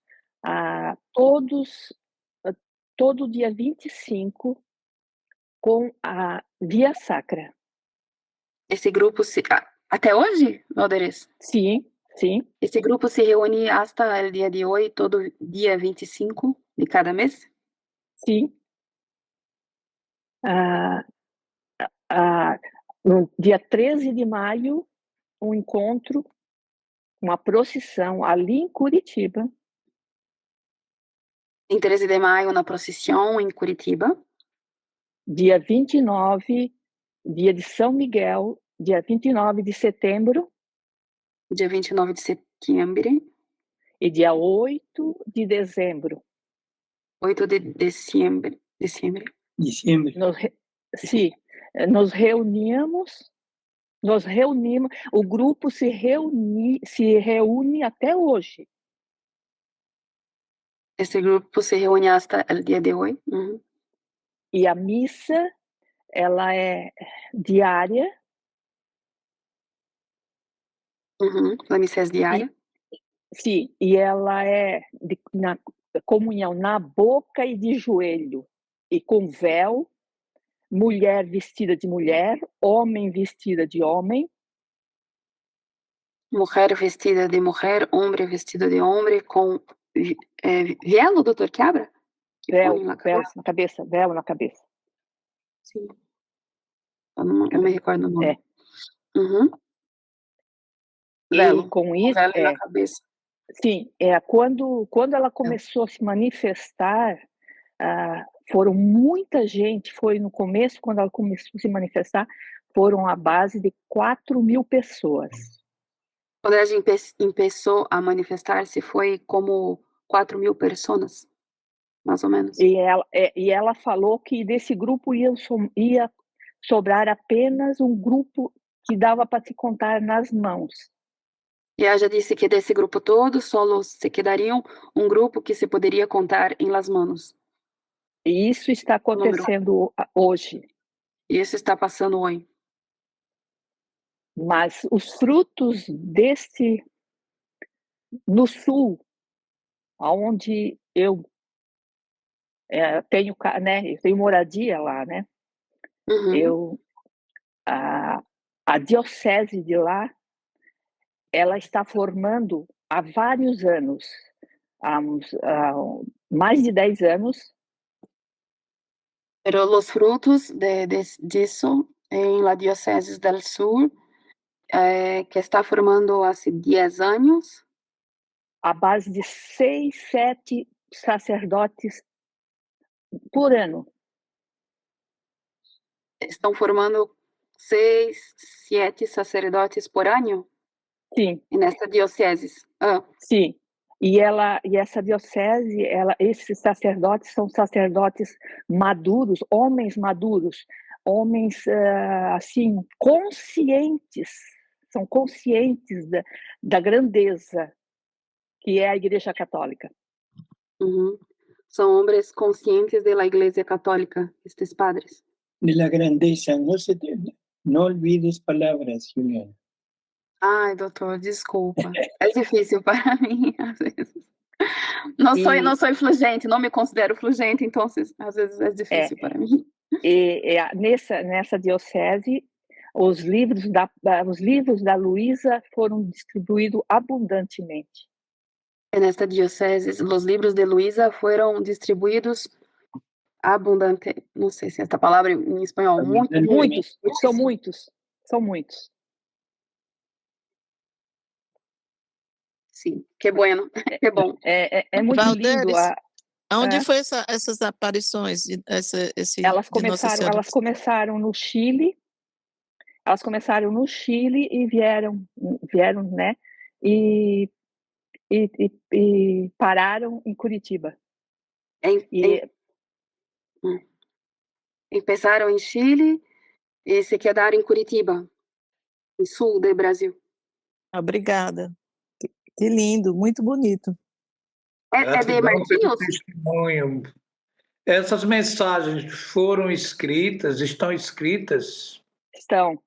todo dia 25 com a Via Sacra. Esse grupo até hoje, Valderes? Sim, sim. Esse grupo se reúne hasta o dia de hoje, todo dia 25 de cada mês? Sim. No dia 13 de maio, um encontro, uma procissão ali em Curitiba. Em 13 de maio, na procissão em Curitiba. Dia 29, dia de São Miguel, dia 29 de setembro. Dia 29 de setembro. E dia 8 de dezembro. 8 de dezembro. Nos reunimos, o grupo se reúne até hoje. Esse grupo se reúne até o dia de hoje. Uhum. E a missa, ela é diária. Uhum. A missa é diária. Sim, e ela é na comunhão na boca e de joelho, e com véu, mulher vestida de mulher, homem vestida de homem. Mulher vestida de mulher, homem vestido de homem, com véu, doutor Quebra? Véu na cabeça. Sim. Eu não me recordo o nome. Uhum. Véu, e com isso, véu na cabeça. Sim, quando ela começou a se manifestar, foram muita gente, foi no começo, quando ela começou a se manifestar, foram a base de 4.000 pessoas. Quando a gente começou a manifestar-se, foi como 4.000 pessoas, mais ou menos. E ela falou que desse grupo ia sobrar apenas um grupo que dava para se contar nas mãos. E ela já disse que desse grupo todo, só se quedariam um grupo que se poderia contar em las manos. E isso está acontecendo hoje. Isso está passando hoje. Mas os frutos no sul, onde eu tenho, né, eu tenho moradia lá, né? Uhum. A diocese de lá, ela está formando há vários anos, há mais de 10 anos. Pero los frutos disso em la Diocese del Sur, que está formando há 10 anos. A base de 6, 7 sacerdotes por ano. Estão formando 6, 7 sacerdotes por ano? Sim. Nessa diocese? Sim. E essa diocese, esses sacerdotes são sacerdotes maduros, homens maduros, homens assim conscientes, são conscientes da grandeza que é a Igreja Católica. Uhum. São homens conscientes da Igreja Católica, estes padres. De la grandeza, no olvides palavras, Juliana. Ai, doutor, desculpa. É difícil para mim, às vezes. Não sou flugente, não me considero flugente, então às vezes é difícil para mim. Nessa diocese, os livros da Luísa foram distribuídos abundantemente. Nesta diocese, os livros de Luísa foram distribuídos abundante, não sei se esta palavra em espanhol, são muitos. Sim, que bueno, que bom. É muito lindo. Onde foi essas aparições? Elas começaram no Chile. Elas começaram no Chile e vieram, né? E pararam em Curitiba. Começaram em Chile e se quedaram em Curitiba, no sul do Brasil. Obrigada. Que lindo, muito bonito. É de Martinhos? Testemunho. Essas mensagens foram escritas, estão escritas? Estão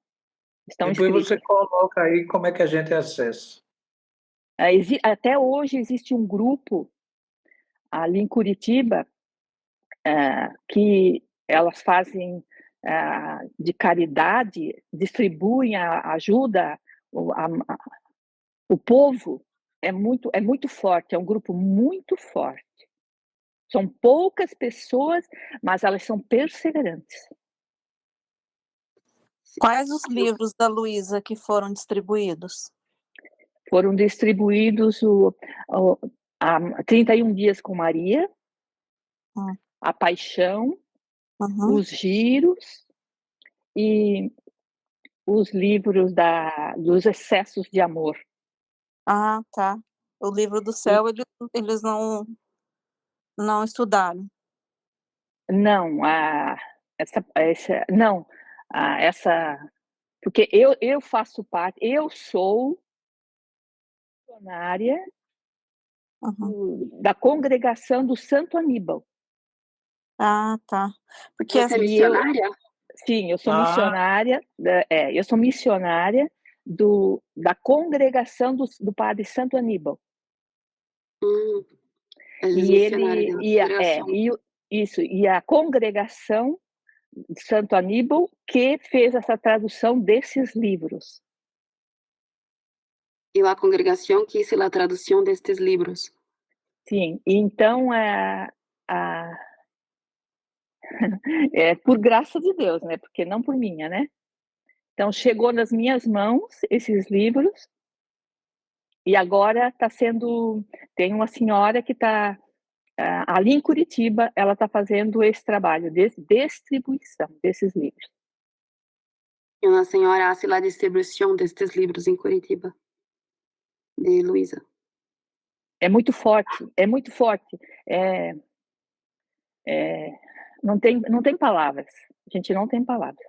Depois escritas. Você coloca aí como é que a gente acessa. Até hoje existe um grupo ali em Curitiba que elas fazem de caridade, distribuem a ajuda, o povo é muito forte, é um grupo muito forte. São poucas pessoas, mas elas são perseverantes. Quais os livros da Luísa que foram distribuídos? Foram distribuídos 31 Dias com Maria, A Paixão, Os Giros e os livros dos Excessos de Amor. Ah, tá. O livro do céu eles não estudaram. Não, porque eu faço parte, eu sou missionária da congregação do Santo Aníbal. Ah, tá. Porque você é missionária? Sim, eu sou missionária. Eu sou missionária da congregação do Padre Santo Aníbal. E a congregação de Santo Aníbal que fez essa tradução desses livros. E a congregação que fez a tradução destes livros. Sim, então por graça de Deus, né? Porque não por minha, né? Então chegou nas minhas mãos esses livros e agora tem uma senhora que está ali em Curitiba, ela está fazendo esse trabalho de distribuição desses livros. E uma senhora faz a distribuição destes livros em Curitiba, de Luísa. É muito forte, é muito forte. Não tem palavras. A gente não tem palavras.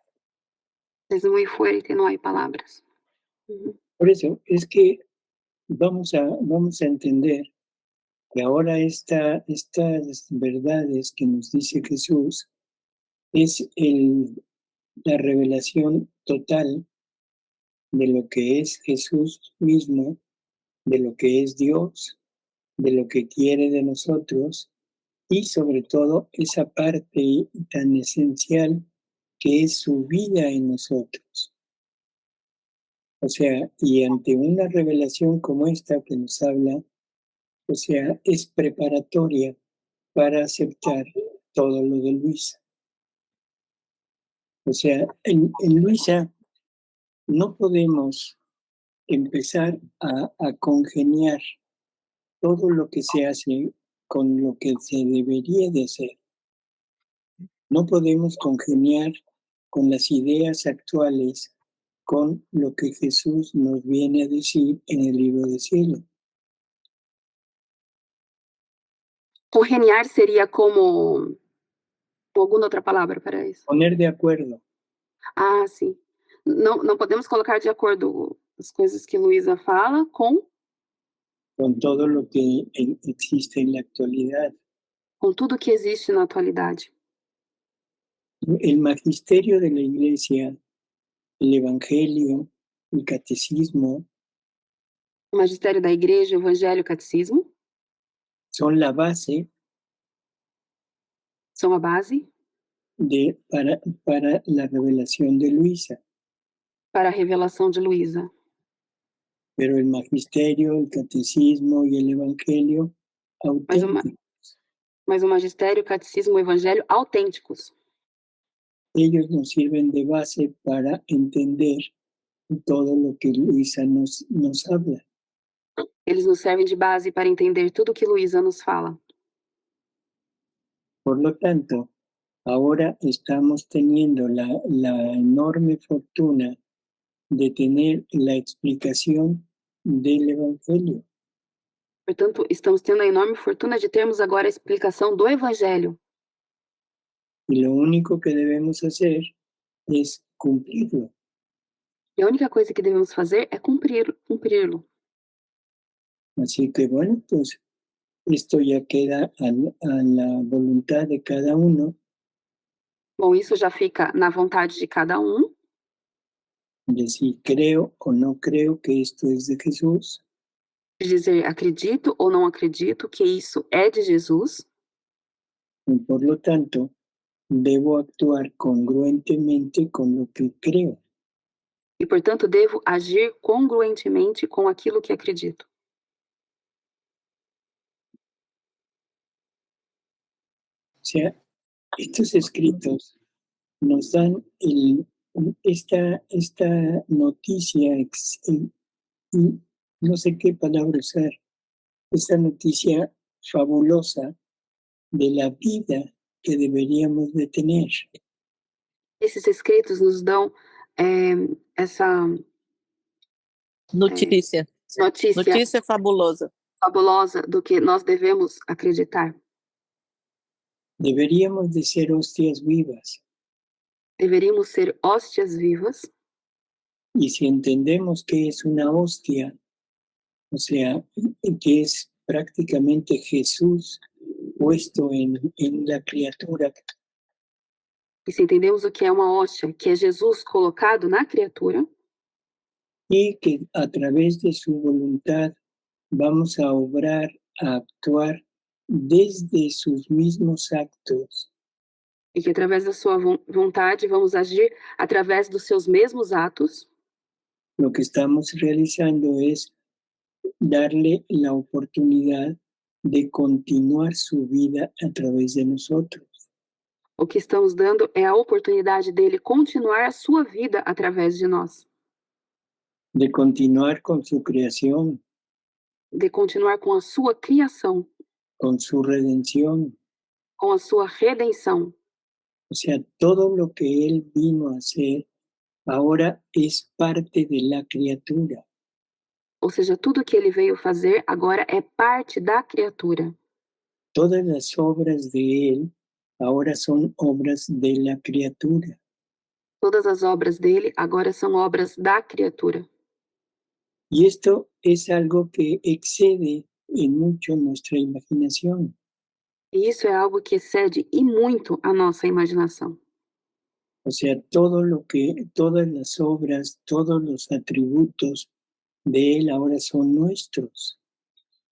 É muito forte, não há palavras. Por eso es que vamos a entender que ahora estas verdades que nos dice Jesús es la revelación total de lo que es Jesús mismo, de lo que es Dios, de lo que quiere de nosotros y sobre todo esa parte tan esencial que es su vida en nosotros. O sea, y ante una revelación como esta que nos habla, o sea, es preparatoria para aceptar todo lo de Luisa. O sea, en Luisa no podemos empezar a congeniar todo lo que se hace con lo que se debería de hacer. No podemos congeniar con las ideas actuales, con lo que Jesús nos viene a decir en el libro del cielo. Congeniar seria como alguma outra palavra para isso? Poner de acuerdo. Ah, sim. Não podemos colocar de acordo as coisas que Luisa fala com Todo lo que existe en la actualidad. com tudo que existe na atualidade. El magisterio de la Iglesia, el Evangelio, el catecismo, O magistério da igreja, o evangelho, o catecismo son la base são a base para la revelación de Luisa. para a revelação de Luisa. Pero el magisterio, el catecismo y el evangelio auténticos. Mas o magistério, o catecismo, o evangelho autênticos. Ellos nos sirven de base para entender todo lo que Luisa nos habla. Eles nos servem de base para entender tudo que Luisa nos fala. Por lo tanto, ahora estamos teniendo la enorme fortuna de tener la explicación del Evangelio. Portanto, estamos tendo a enorme fortuna de termos agora a explicação do evangelho. Y lo único que debemos hacer es cumplirlo. E a única coisa que devemos fazer é cumpri-lo. Así que bueno, pues esto ya queda a la voluntad de cada uno. Bom, isso já fica na vontade de cada de si creo o no creo que esto es de Jesús. de dizer acredito ou não acredito que isso é de Jesus. Y por lo tanto, debo actuar congruentemente con lo que creo. E, portanto, devo agir congruentemente com aquilo que acredito. O sea, estos escritos nos dan esta noticia, no sé qué palabra usar, esta noticia fabulosa de la vida que deberíamos de tener. Esses escritos nos dão essa Notícia. Notícia fabulosa. fabulosa do que nós devemos acreditar. Deberíamos de ser hostias vivas. Deveríamos ser hóstias vivas. Y si entendemos que es una hostia, o sea, que es prácticamente Jesús puesto en la criatura. E se entendemos o que é uma hóstia, que é Jesus colocado na criatura, Y que a través de su voluntad vamos a obrar, a actuar desde sus mismos actos. e que através da sua vontade vamos agir através dos seus mesmos atos. Lo que estamos realizando es darle la oportunidad de continuar su vida a través de nosotros. O que estamos dando é a oportunidade dele continuar a sua vida através de nós. De continuar con su creación, De continuar com a sua criação, con su redención. com a sua redenção. O sea, todo lo que Él vino a hacer ahora es parte de la criatura. Ou seja, tudo que ele veio fazer agora é parte da criatura. Todas las obras de Él ahora son obras de la criatura. Todas as obras dele agora são obras da criatura. Y esto es algo que excede en mucho nuestra imaginación. E isso é algo que excede e muito a nossa imaginação. O sea, todas las obras, todos los atributos de Él ahora son nuestros.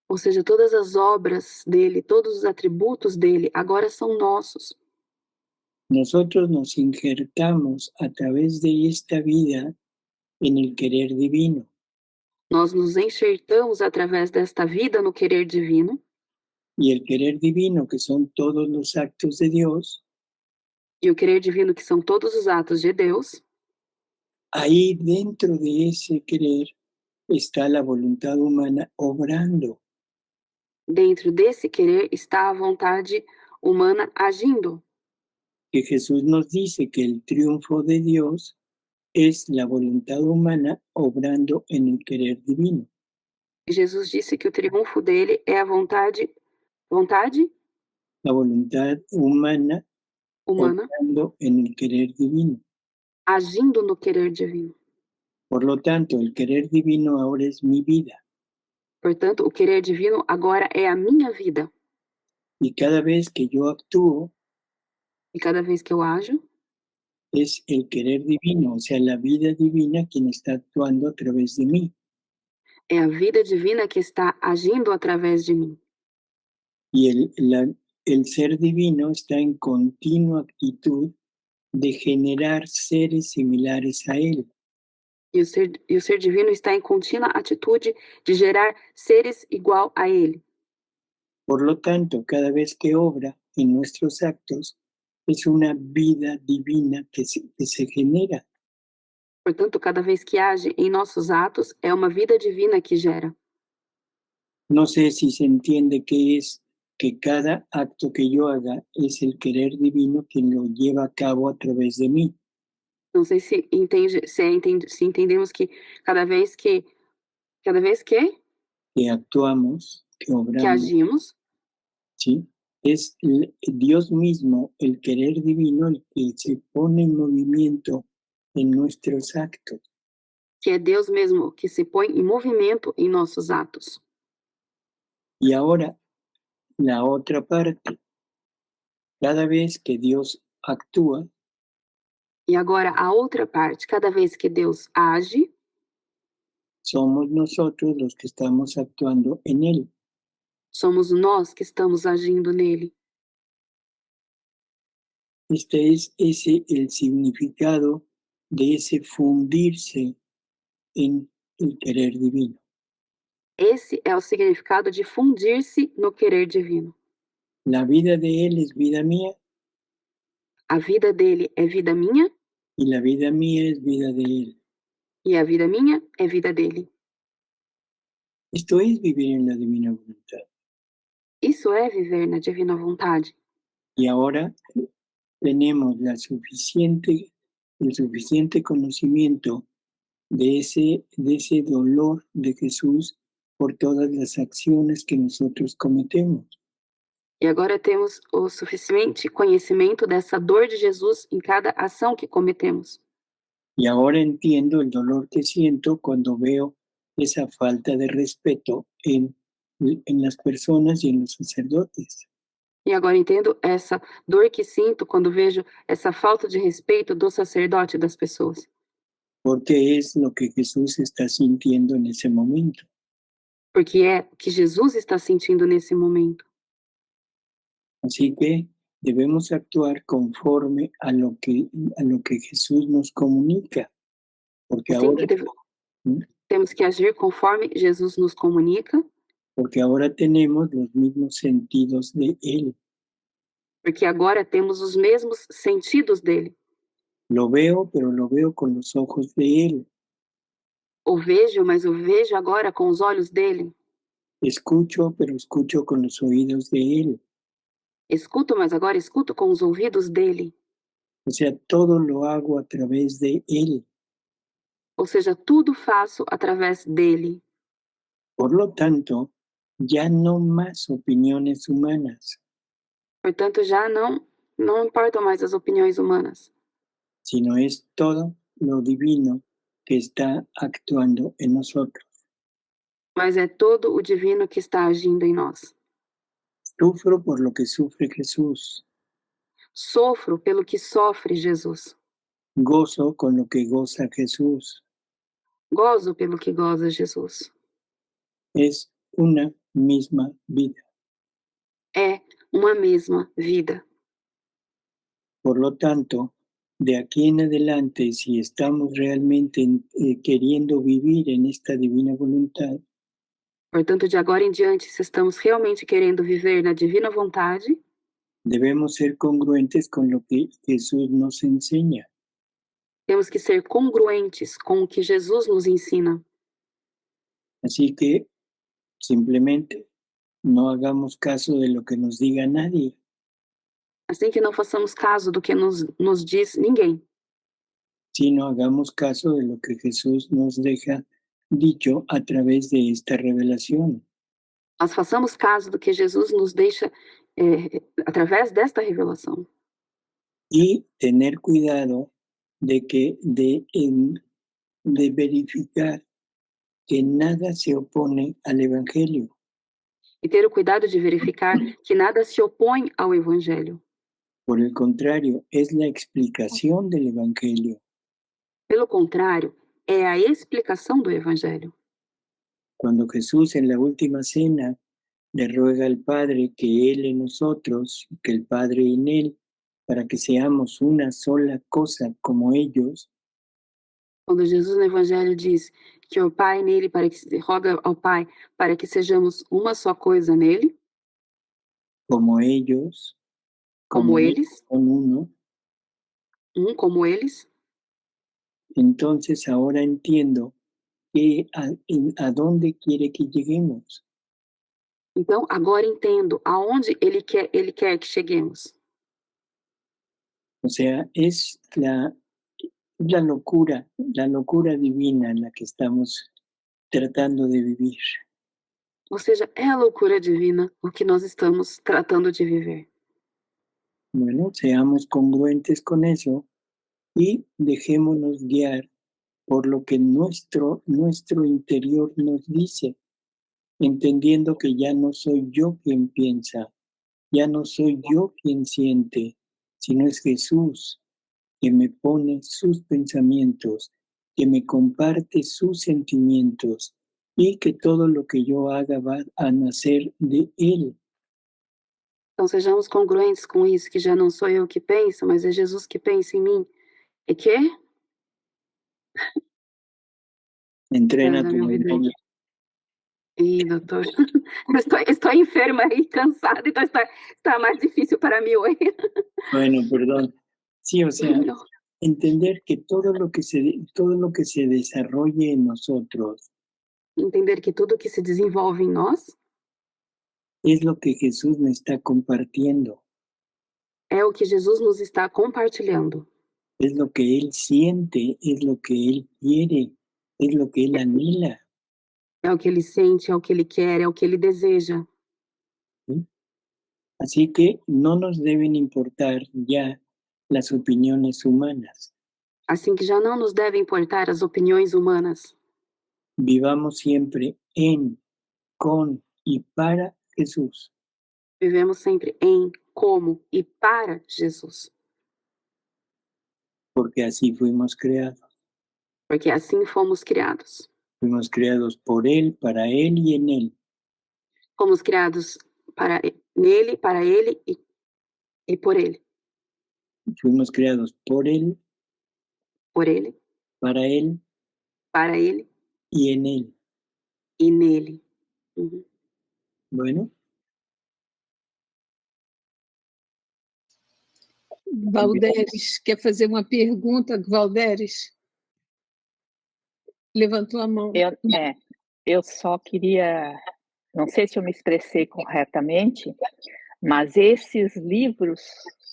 Ou seja, todas as obras dele, todos os atributos dele, agora são nossos. Nosotros nos injertamos a través de esta vida en el querer divino. Nós nos enxertamos através desta vida no querer divino. Y el querer divino, que son todos los actos de Dios, E o querer divino, que são todos os atos de Deus, ahí dentro de ese querer está la voluntad humana obrando. dentro desse querer está a vontade humana agindo. Que Jesús nos dice que el triunfo de Dios es la voluntad humana obrando en el querer divino. E Jesus disse que o triunfo dele é a vontade La voluntad humana obrando en el querer divino. agindo no querer divino. Por lo tanto, el querer divino ahora es mi vida. Portanto, o querer divino agora é a minha vida. Y cada vez que yo actúo, E cada vez que eu ajo, es el querer divino, o sea, la vida divina quien está actuando a través de mí. é a vida divina que está agindo através de mim. Y el ser divino está en continua actitud de generar seres similares a él. E o ser divino está em contínua atitude de gerar seres igual a ele. Por lo tanto, cada vez que obra en nuestros actos, es una vida divina que se genera. Portanto, cada vez que age em nossos atos, é uma vida divina que gera. No sé si se entiende que es que cada acto que yo haga es el querer divino quien lo lleva a cabo a través de mí. Não sei se entendemos que cada vez que Que actuamos, que obramos, agimos, ¿sí? Es Dios mismo, el querer divino, el que se pone en movimiento en nuestros actos. que é Deus mesmo que se põe em movimento em nossos atos. Y ahora, la otra parte. Cada vez que Dios actúa, E agora a outra parte, cada vez que Deus age, somos nosotros los que estamos actuando en Él. somos nós que estamos agindo nele. Este es el significado de ese fundirse en el querer divino. Esse é o significado de fundir-se no querer divino. La vida de Él es vida mía A vida dele é vida minha y la vida mía es vida de Él. e a vida minha é vida dele. Esto es vivir en la divina voluntad. Isso é viver na divina vontade. Y ahora tenemos el suficiente conocimiento de ese dolor de Jesús por todas las acciones que nosotros cometemos. E agora temos o suficiente conhecimento dessa dor de Jesus em cada ação que cometemos. Y ahora entiendo el dolor que siento cuando veo esa falta de respeto en las personas y en los sacerdotes. E agora entendo essa dor que sinto quando vejo essa falta de respeito do sacerdote e das pessoas. Porque es lo que Jesús está sintiendo en ese momento. Porque é o que Jesus está sentindo nesse momento. Así que debemos actuar conforme a lo que Jesús nos comunica. Porque Assim ahora, que temos que agir conforme Jesus nos comunica, porque ahora tenemos los mismos sentidos de Él. porque agora temos os mesmos sentidos dele. Lo veo, pero lo veo con los ojos de Él. O vejo, mas eu vejo agora com os olhos dele. Escucho, pero escucho con los oídos de Él. Escuto, mas agora escuto com os ouvidos dele. O sea, todo lo hago a través de Él. Ou seja, tudo faço através dele. Por lo tanto, ya no más opiniones humanas, Portanto, já não importam mais as opiniões humanas, sino es todo lo divino que está actuando en nosotros. mas é todo o divino que está agindo em nós. Sufro por lo que sufre Jesús. Sofro pelo que sofre Jesus. Gozo con lo que goza Jesús. Gozo pelo que goza Jesus. Es una misma vida. É uma mesma vida. Por lo tanto, de aquí en adelante, si estamos realmente queriendo vivir en esta divina voluntad, Portanto, de agora em diante, se estamos realmente querendo viver na divina vontade, debemos ser congruentes con lo que Jesús nos enseña. temos que ser congruentes com o que Jesus nos ensina. Así que simplemente no hagamos caso de lo que nos diga nadie. Assim que não façamos caso do que nos diz ninguém, Sino hagamos caso de lo que Jesús nos deja dicho a través de esta revelación. mas façamos caso do que Jesus nos deixa através desta revelação. Y tener cuidado de verificar que nada se opone al Evangelio. E ter o cuidado de verificar que nada se opõe ao Evangelho. Por el contrario, es la explicación del Evangelio. Pelo contrário, é a explicação do Evangelho. Cuando Jesús en la última cena le ruega al Padre que Él en nosotros, que el Padre en Él, para que seamos una sola cosa como ellos, Quando Jesus no Evangelho diz que o Pai nele, roga ao Pai para que sejamos uma só coisa nele, como ellos, como eles, son uno, como eles, entonces ahora entiendo que a dónde quiere que lleguemos. então agora entendo aonde ele quer que cheguemos. O sea, es la locura divina en la que estamos tratando de vivir. Ou seja, é a loucura divina o que nós estamos tratando de viver. Bueno, seamos congruentes con eso y dejémonos guiar por lo que nuestro interior nos dice, entendiendo que ya no soy yo quien piensa, ya no soy yo quien siente, sino es Jesús que me pone sus pensamientos, que me comparte sus sentimientos y que todo lo que yo haga va a nacer de Él. Então sejamos congruentes com isso, que já não sou eu que penso, mas é Jesus que pensa em mim. E que? Entrena tu mente. Ih, doutor, estou enferma e cansada, então está mais difícil para mim hoje. Bueno, perdón. Sí, o sea, entender que todo lo que se desarrolle en nosotros Entender que tudo que se desenvolve em nós es lo que Jesús me está compartiendo, é o que Jesus nos está compartilhando. es lo que Él siente, es lo que Él quiere, es lo que Él anhela. É o que ele sente, é o que ele quer, é o que ele deseja. ¿Sí? Así que no nos deben importar ya las opiniones humanas. Assim que já não nos devem importar as opiniões humanas. Vivamos siempre en, con y para Jesús. Vivemos sempre em, como e para Jesus. Porque así fuimos creados. Porque assim fomos criados. Fuimos creados por Él, para Él y en Él. Fomos criados nele, para ele e por ele. Fuimos creados por Él, para Él y en Él. E nele. Uhum. Bueno. Valderes, quer fazer uma pergunta, Valderes? Levantou a mão. Eu só queria, não sei se eu me expressei corretamente, mas esses livros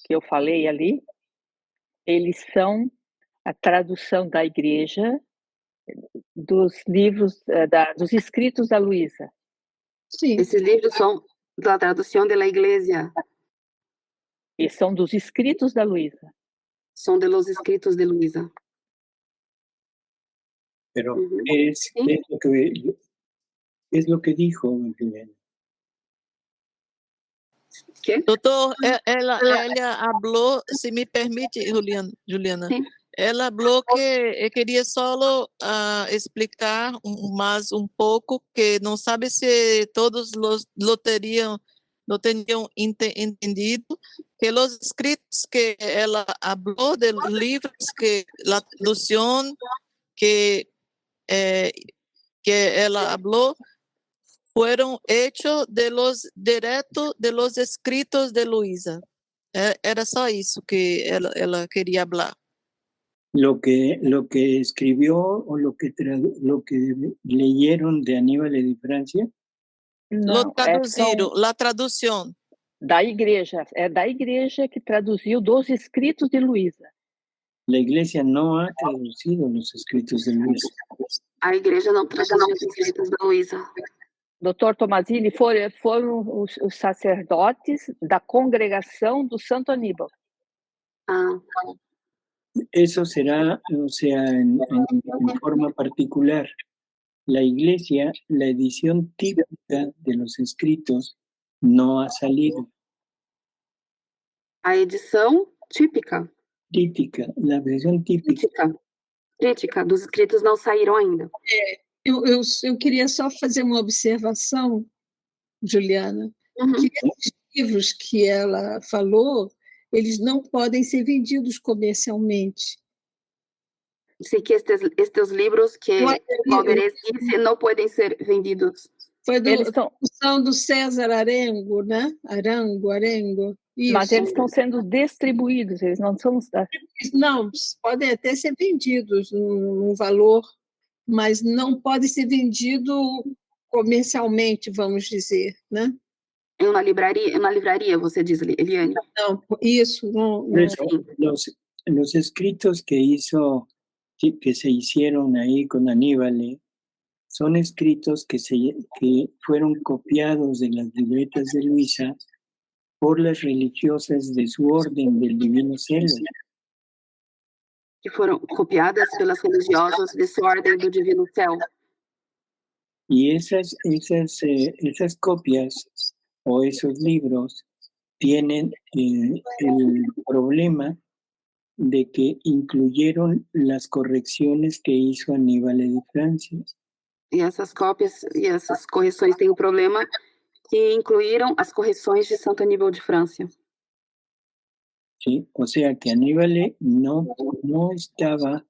que eu falei ali, eles são a tradução da igreja dos livros, dos escritos da Luísa. Sim. Esses livros são da tradução da igreja. E são dos escritos da Luísa. São de los escritos de Luísa. Pero es lo que dijo Juliana. ¿Qué? Doutor, ela habló, se me permite, Juliana, sí. ela falou que queria só explicar mais um pouco, que não sabe se todos lo teriam entendido, que os escritos que ela falou, de los livros, que a tradução que ela falou, foram hechos direto de los escritos de Luisa. Era só isso que ela queria falar. Lo que escribió o lo que leyeron de Aníbal de Francia. Lo traduziram, la tradução. Da igreja, é da igreja que traduziu dos escritos de Luisa. La iglesia no ha traducido los escritos de Luisa. A igreja não traduziu os escritos da Luisa. Dr. Tomazini, foram os sacerdotes da congregação do Santo Aníbal. Ah. Eso será, o sea, en forma particular. La iglesia, la edición típica de los escritos no ha salido. A edição típica? Típica, la versión típica. Típica dos escritos não saíram ainda. Eu queria só fazer uma observação, Juliana, que esses livros que ela falou, eles não podem ser vendidos comercialmente. Sim, que estes livros que Valderez disse não podem ser vendidos. Foi do César Arengo, né? Arengo. Isso. Mas eles estão sendo distribuídos, eles não são... Não, podem até ser vendidos num valor, mas não pode ser vendido comercialmente, vamos dizer, né? Em uma livraria, você diz, Eliane? Não, isso. Não. Los escritos que se hicieron ahí con Aníbal son escritos que fueron copiados de las libretas de Luisa por las religiosas de su orden del Divino Celo. Que foram copiadas pelas religiosas de sua ordem do Divino Céu. Y esas copias o esos libros tienen el problema de que incluyeron las correcciones que hizo Aníbal de Francia. E essas cópias e essas correções têm o problema que incluíram as correções de Santo Aníbal de Francia. Sí, o sea que Aníbal no estaba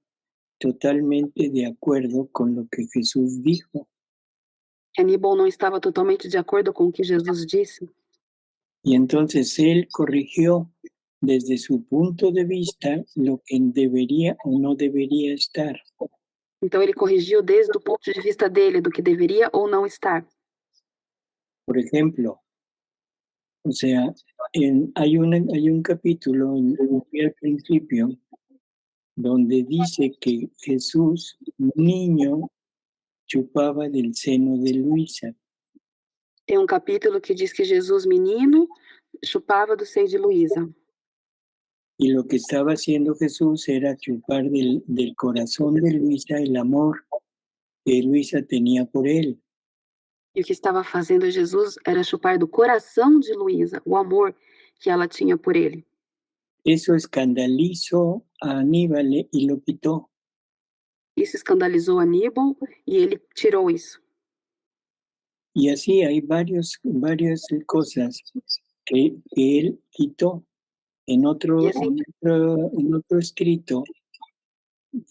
totalmente de acuerdo con lo que Jesús dijo. Aníbal não estava totalmente de acordo com o que Jesus disse. Y entonces él corrigió desde su punto de vista lo que debería o no debería estar. Então ele corrigiu desde o ponto de vista dele do que deveria ou não estar. Por ejemplo, o sea, hay un capítulo al principio donde dice que Jesús, niño, chupaba del seno de Luisa. Tem um capítulo que diz que Jesus, menino, chupava do seio de Luísa. Y lo que estaba haciendo Jesús era chupar del corazón de Luisa el amor que Luisa tenía por él. E o que estava fazendo Jesus era chupar do coração de Luísa o amor que ela tinha por ele. Eso escandalizó a Aníbal y lo quitó. Isso escandalizou Aníbal e ele tirou isso. Y así hay varias cosas que él quitó. En otro escrito,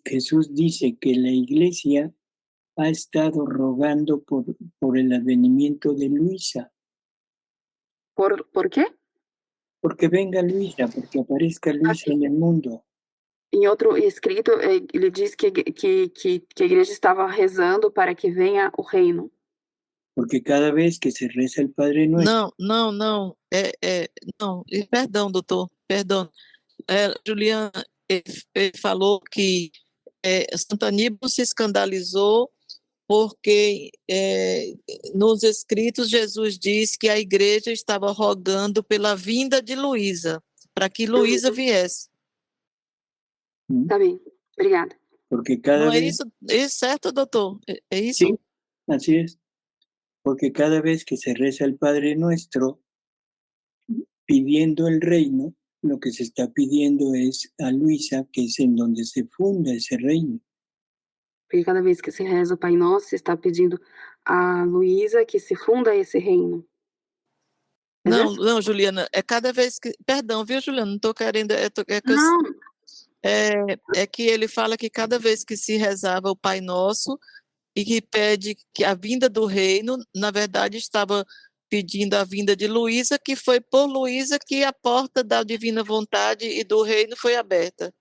Jesús dice que la iglesia ha estado rogando por el advenimiento de Luisa. ¿Por qué? Porque venga Luisa, porque aparezca Luisa en el mundo. Em outro escrito, ele diz que a igreja estava rezando para que venha o reino. Porque cada vez que se reza el Padre Nuestro... Não. Não. Perdão, doutor. Perdão. Juliana falou que Santo Aníbal se escandalizou porque nos escritos Jesus diz que a igreja estava rogando pela vinda de Luísa, para que Luísa viesse. Tá bem, obrigada. Porque cada Não vez... é isso certo, doutor? É isso? Sí, así es. Porque cada vez que se reza el Padre Nuestro, pidiendo el reino, lo que se está pidiendo es a Luisa, que es en donde se funda ese reino. Porque cada vez que se reza o Pai Nosso, se está pedindo a Luísa que se funda esse reino. Não, não, Juliana, é cada vez que... Perdão, viu, Juliana? Não estou querendo... Não, É que ele fala que cada vez que se rezava o Pai Nosso e que pede que a vinda do reino, na verdade estava pedindo a vinda de Luísa, que foi por Luísa que a porta da divina vontade e do reino foi aberta.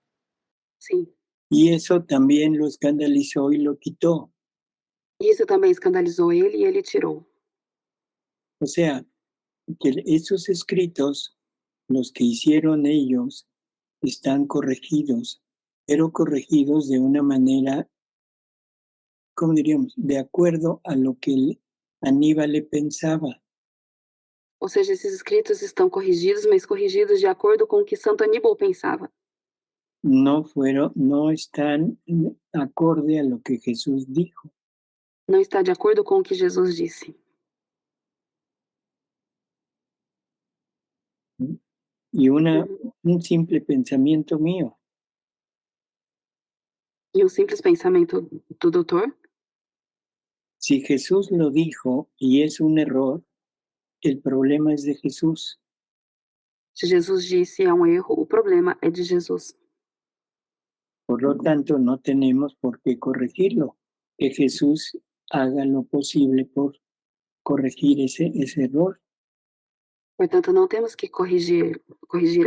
sim. Y eso también lo escandalizó y lo quitó. Isso também escandalizou ele e ele tirou. O sea, que esos escritos, los que hicieron ellos, están corregidos, pero corregidos de una manera, ¿cómo diríamos? De acuerdo a lo que Aníbal le pensaba. Ou seja, esses escritos estão corrigidos, mas corrigidos de acordo com o que Santo Aníbal pensava. No están acorde a lo que Jesús dijo. Não está de acordo com o que Jesus disse. Y un simple pensamiento mío. E um simples pensamento do doutor: Si Jesús lo dijo y es un error, el problema es de Jesús. se Jesus disse é um erro, o problema é de Jesus. Por lo tanto, no tenemos por qué corregirlo. Que Jesús haga lo posible por corregir ese error. Portanto, não temos que corrigir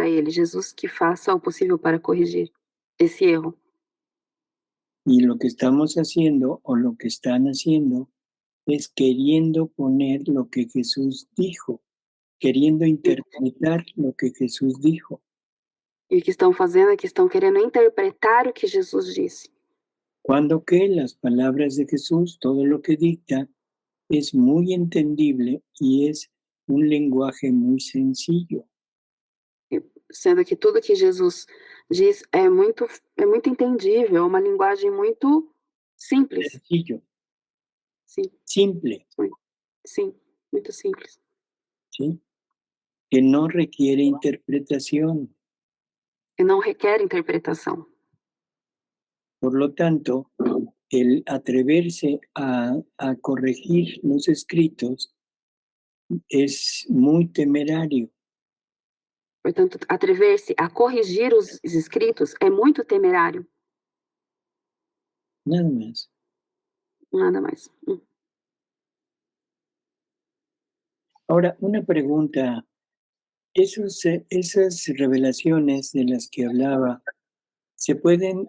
a ele. Jesus que faça o possível para corrigir esse erro. Y lo que estamos haciendo, o lo que están haciendo, es queriendo poner lo que Jesús dijo, queriendo interpretar lo que Jesús dijo. E o que estão fazendo é que estão querendo interpretar o que Jesus disse. Cuando que las palabras de Jesús, todo lo que dicta, es muy entendible y es un lenguaje muy sencillo. Sendo que tudo que Jesus diz é muito entendível, é uma linguagem muito simples. Sencillo. Sim. Simple. Sim, muito simples. ¿Sí? Que no requiere interpretación. E não requer interpretação. Por lo tanto, el atreverse a corregir los escritos es muy temerario. Portanto, atrever-se a corrigir os escritos é muito temerário. Nada más. Nada mais. Ahora, una pregunta. Esas revelaciones de las que hablaba, ¿se pueden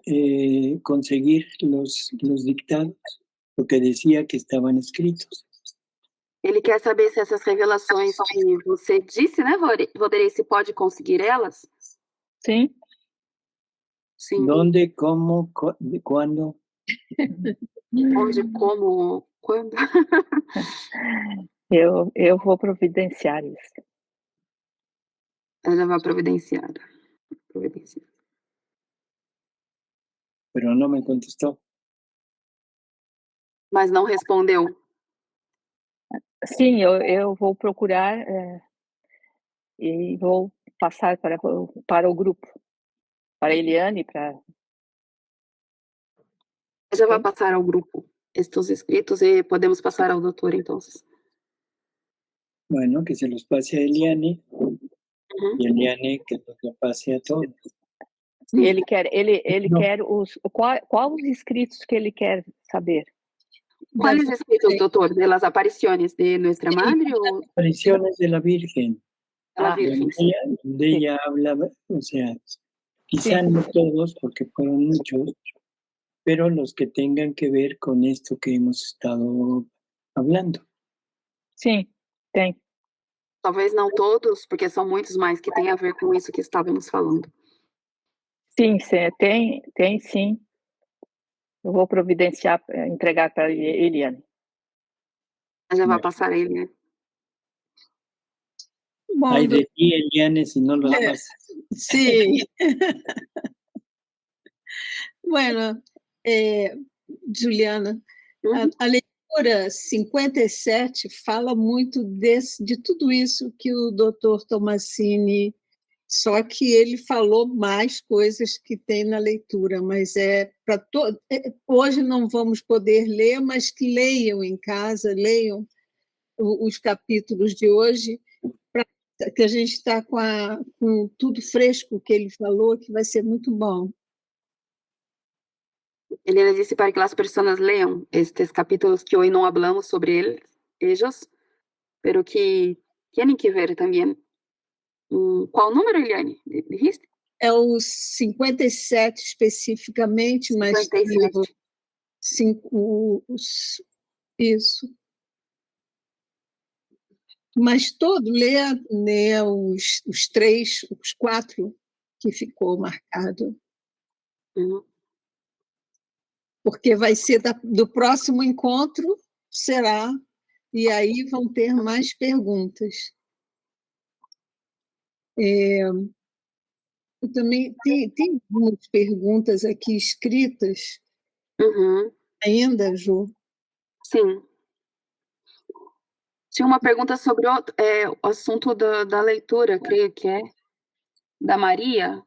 conseguir los dictados? Lo que decía que estaban escritos. Ele quer saber se essas revelações que você disse, né, Voderei, se pode conseguir elas? Sim. Sim. ¿Dónde, cómo, cuándo? Onde, como, quando? Eu vou providenciar isso. Ela vai providenciar. Pero no me contestó. Mas não respondeu. Sim, eu vou procurar e vou passar para o grupo, para a Eliane, para... Já vai passar ao grupo estes escritos e podemos passar ao doutor, então. Bueno, que se los pase a Eliane y Eliane que nos lo pase a todos. Ele quer qual os escritos que ele quer saber? Quais escritos, doutor? De las apariciones de nuestra madre? O... Apariciones de la Virgen. La Virgen. Donde ella habla, o sea, quizá no todos, porque fueron muchos, pero los que tengan que ver con esto que hemos estado hablando. Sim, tem. Talvez não todos, porque são muitos mais que têm a ver com isso que estávamos falando. Sim, tem sim. Eu vou providenciar, entregar para a Eliane. Já vai passar a Eliane. Ay de ti, Eliane, si no los pasas. Sí. Bueno, Juliana, a leitura 57 fala muito de tudo isso que o doutor Tomasini Só que ele falou mais coisas que tem na leitura, mas hoje não vamos poder ler, mas que leiam em casa, leiam os capítulos de hoje, que a gente está com tudo fresco que ele falou, que vai ser muito bom. Eliana disse para que as pessoas leiam estes capítulos que hoje não hablamos sobre ellos, pero que tienen que ver também. Qual número, Eliane? Dijiste? É o 57 especificamente, mas 57. Isso. Mas leia os 3, os 4 que ficou marcado. Porque vai ser do próximo encontro, será, e aí vão ter mais perguntas. Eu também tem algumas perguntas aqui escritas ainda, Ju? Sim. Tinha uma pergunta sobre o assunto da leitura, creio que é, da Maria,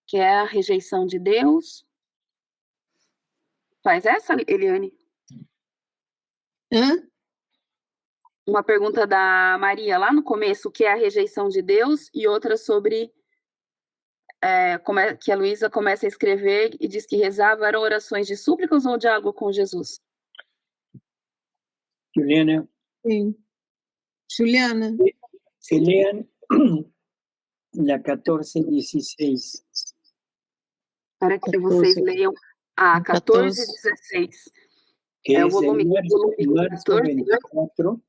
que é a rejeição de Deus. Faz essa, Eliane? Hã? Uma pergunta da Maria, lá no começo, que é a rejeição de Deus, e outra sobre que a Luísa começa a escrever e diz que rezava, eram orações de súplicas ou diálogo com Jesus? Juliana. Sim. Juliana. Que lean la 14:16. Para que vocês leiam a 14:16. Que é o es volume de marzo 24.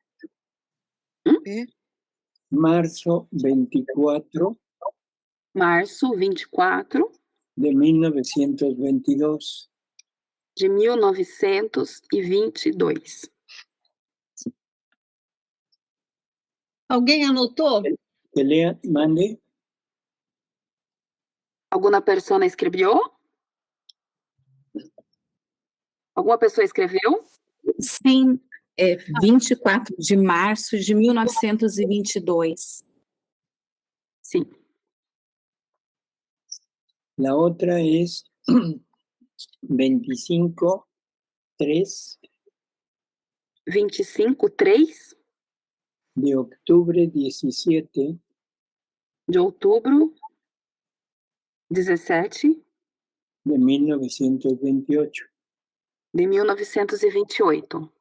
Marzo 24. Março 24. De 1922. De 1922. Alguém anotou? Que lea, mande. Alguma pessoa escreveu? Alguma pessoa escreveu? Sim, 24 de março de 1922. Sim. La otra es 25/3. 25/3. De octubre 17. De outubro 17. De 1928. De 1928.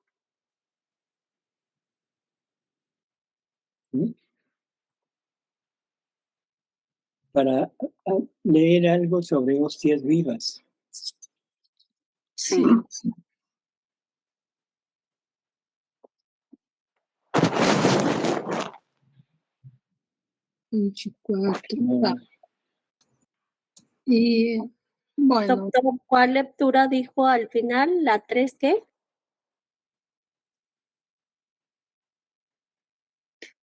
Para leer algo sobre hostias vivas. Sim. 24. Tá. Y bueno. Doctor, ¿cuál lectura dijo al final? ¿La 3 qué?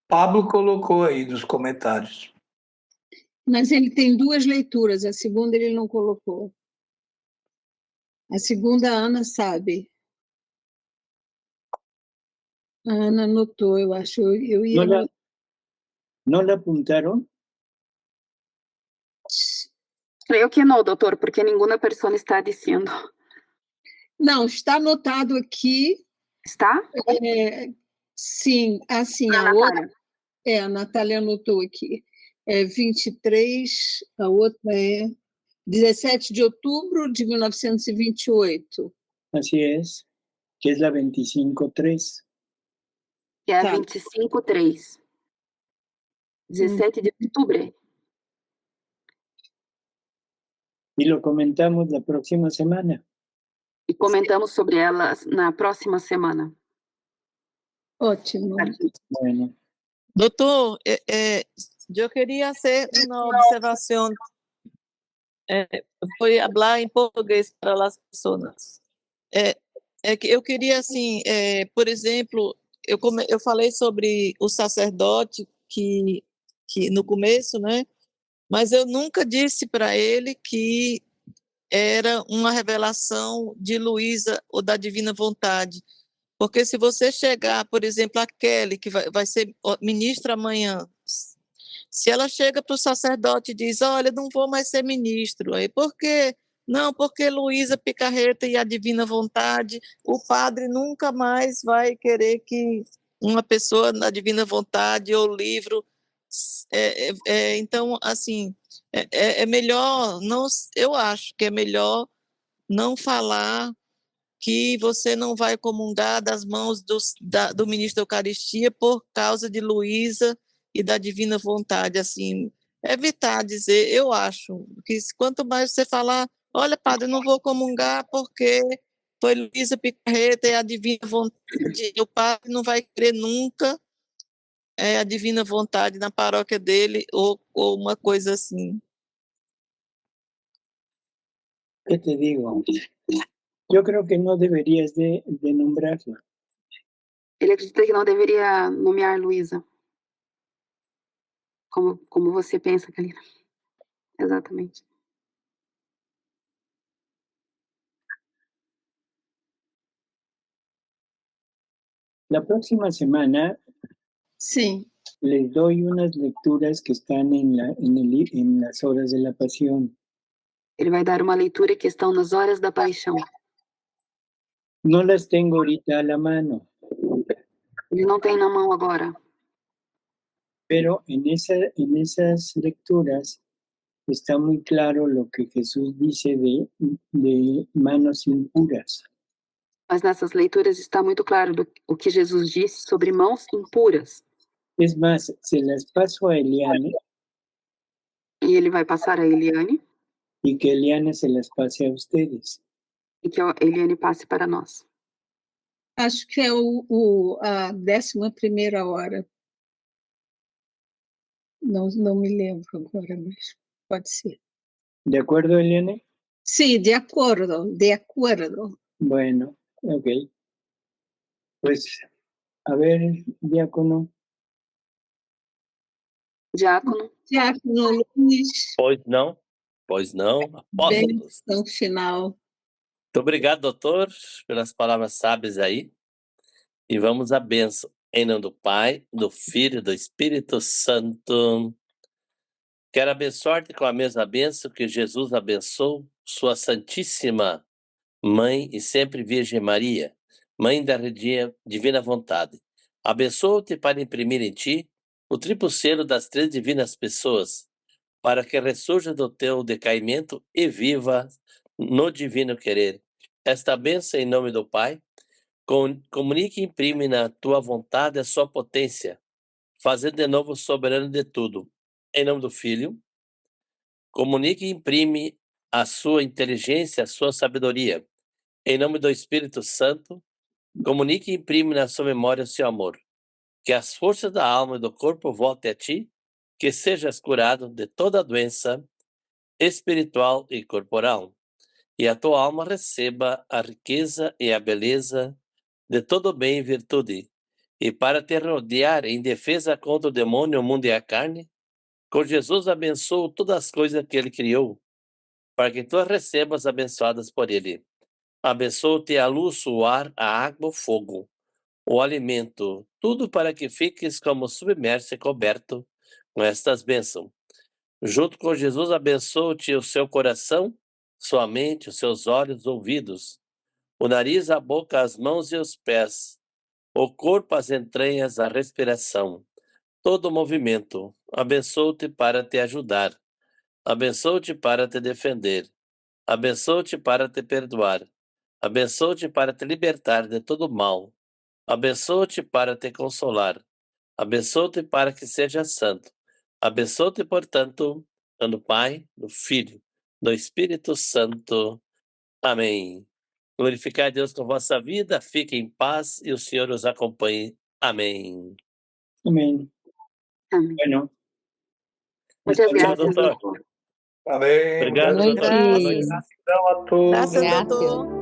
Pablo colocou aí nos comentários. Mas ele tem 2 leituras, a segunda ele não colocou. A segunda a Ana sabe. A Ana anotou, eu acho. Eu ia... ¿No la apuntaron? Creio que não, doutor, porque nenhuma pessoa está dizendo. Não, está anotado aqui. Está? Sim, assim, a outra... a Natália anotou aqui. 23, a outra é 17 de outubro de 1928. Así es, que es la 25/3. Que é a 25/3. 17 de outubro. Y lo comentamos la próxima semana. E comentamos sobre elas na próxima semana. Ótimo. Bueno. Doutor, eu queria fazer uma observação. Vou falar em português para as pessoas. Que eu queria, assim, por exemplo, eu falei sobre o sacerdote que no começo, né? Mas eu nunca disse para ele que era uma revelação de Luísa ou da Divina Vontade. Porque se você chegar, por exemplo, a Kelly, que vai ser ministra amanhã, Se ela chega para o sacerdote e diz, olha, não vou mais ser ministro, aí por quê? Não, porque Luísa Picarreta e a Divina Vontade, o padre nunca mais vai querer que uma pessoa na Divina Vontade ou livro... então, assim, é melhor, não, eu acho que é melhor não falar que você não vai comungar das mãos do ministro da Eucaristia por causa de Luísa e da Divina Vontade, assim, evitar dizer, eu acho, que quanto mais você falar, olha, padre, eu não vou comungar porque foi Luísa Picarreta e a Divina Vontade, o padre não vai querer nunca a Divina Vontade na paróquia dele, ou uma coisa assim. ¿Qué te digo? Yo creo que no deberías de nombrarla. Ele acredita que não deveria nomear Luísa. Como você pensa, Kalina. Exatamente. La próxima semana Sim. les doy unas lecturas que están en las horas de la pasión. Ele vai dar uma leitura que estão nas horas da paixão. No las tengo ahorita a la mano. Ele não tem na mão agora. Pero en esas lecturas está muy claro lo que Jesús dice de manos impuras. Mas nessas leituras está muito claro o que Jesus disse sobre mãos impuras. Es más, se las paso a Eliane. E ele vai passar a Eliane. Y que Eliane se las pase a ustedes. E que a Eliane passe para nós. Acho que é a 11ª hora. Não me lembro agora, mas pode ser. ¿De acuerdo, Eliane? Sí, de acuerdo, de acuerdo. Bueno, ok. Pues, a ver, diácono. Diácono Luiz. Pois não, apóstolos. Bênção final. Muito obrigado, doutor, pelas palavras sábias aí. E vamos à bênção. Em nome do Pai, do Filho e do Espírito Santo. Quero abençoar-te com a mesma bênção que Jesus abençoou sua Santíssima Mãe e sempre Virgem Maria, Mãe da Divina Vontade. Abençoo-te para imprimir em ti o triplo selo das 3 divinas pessoas, para que ressurja do teu decaimento e viva no divino querer. Esta bênção em nome do Pai, comunique e imprime na tua vontade a sua potência, fazendo de novo soberano de tudo. Em nome do Filho, comunique e imprime a sua inteligência, a sua sabedoria. Em nome do Espírito Santo, comunique e imprime na sua memória o seu amor. Que as forças da alma e do corpo voltem a ti, que sejas curado de toda doença espiritual e corporal, e a tua alma receba a riqueza e a beleza de todo bem e virtude, e para te rodear em defesa contra o demônio, o mundo e a carne, com Jesus abençoo todas as coisas que ele criou, para que tu as recebas abençoadas por ele. Abençoo-te a luz, o ar, a água, o fogo, o alimento, tudo para que fiques como submerso e coberto com estas bênçãos. Junto com Jesus, abençoo-te o seu coração, sua mente, os seus olhos, ouvidos, o nariz, a boca, as mãos e os pés, o corpo, as entranhas, a respiração, todo o movimento. Abençoo-te para te ajudar, abençoo-te para te defender, abençoo-te para te perdoar, abençoo-te para te libertar de todo mal, abençoo-te para te consolar, abençoo-te para que sejas santo, abençoo-te, portanto, do Pai, do Filho, do Espírito Santo. Amém. Glorificai a Deus com vossa vida, fiquem em paz e o Senhor os acompanhe. Amém. Amém. Bueno. Muchas gracias, doutor. doutor. Amém. Obrigado, doutor. Gratidão a todos. Graças, doutor.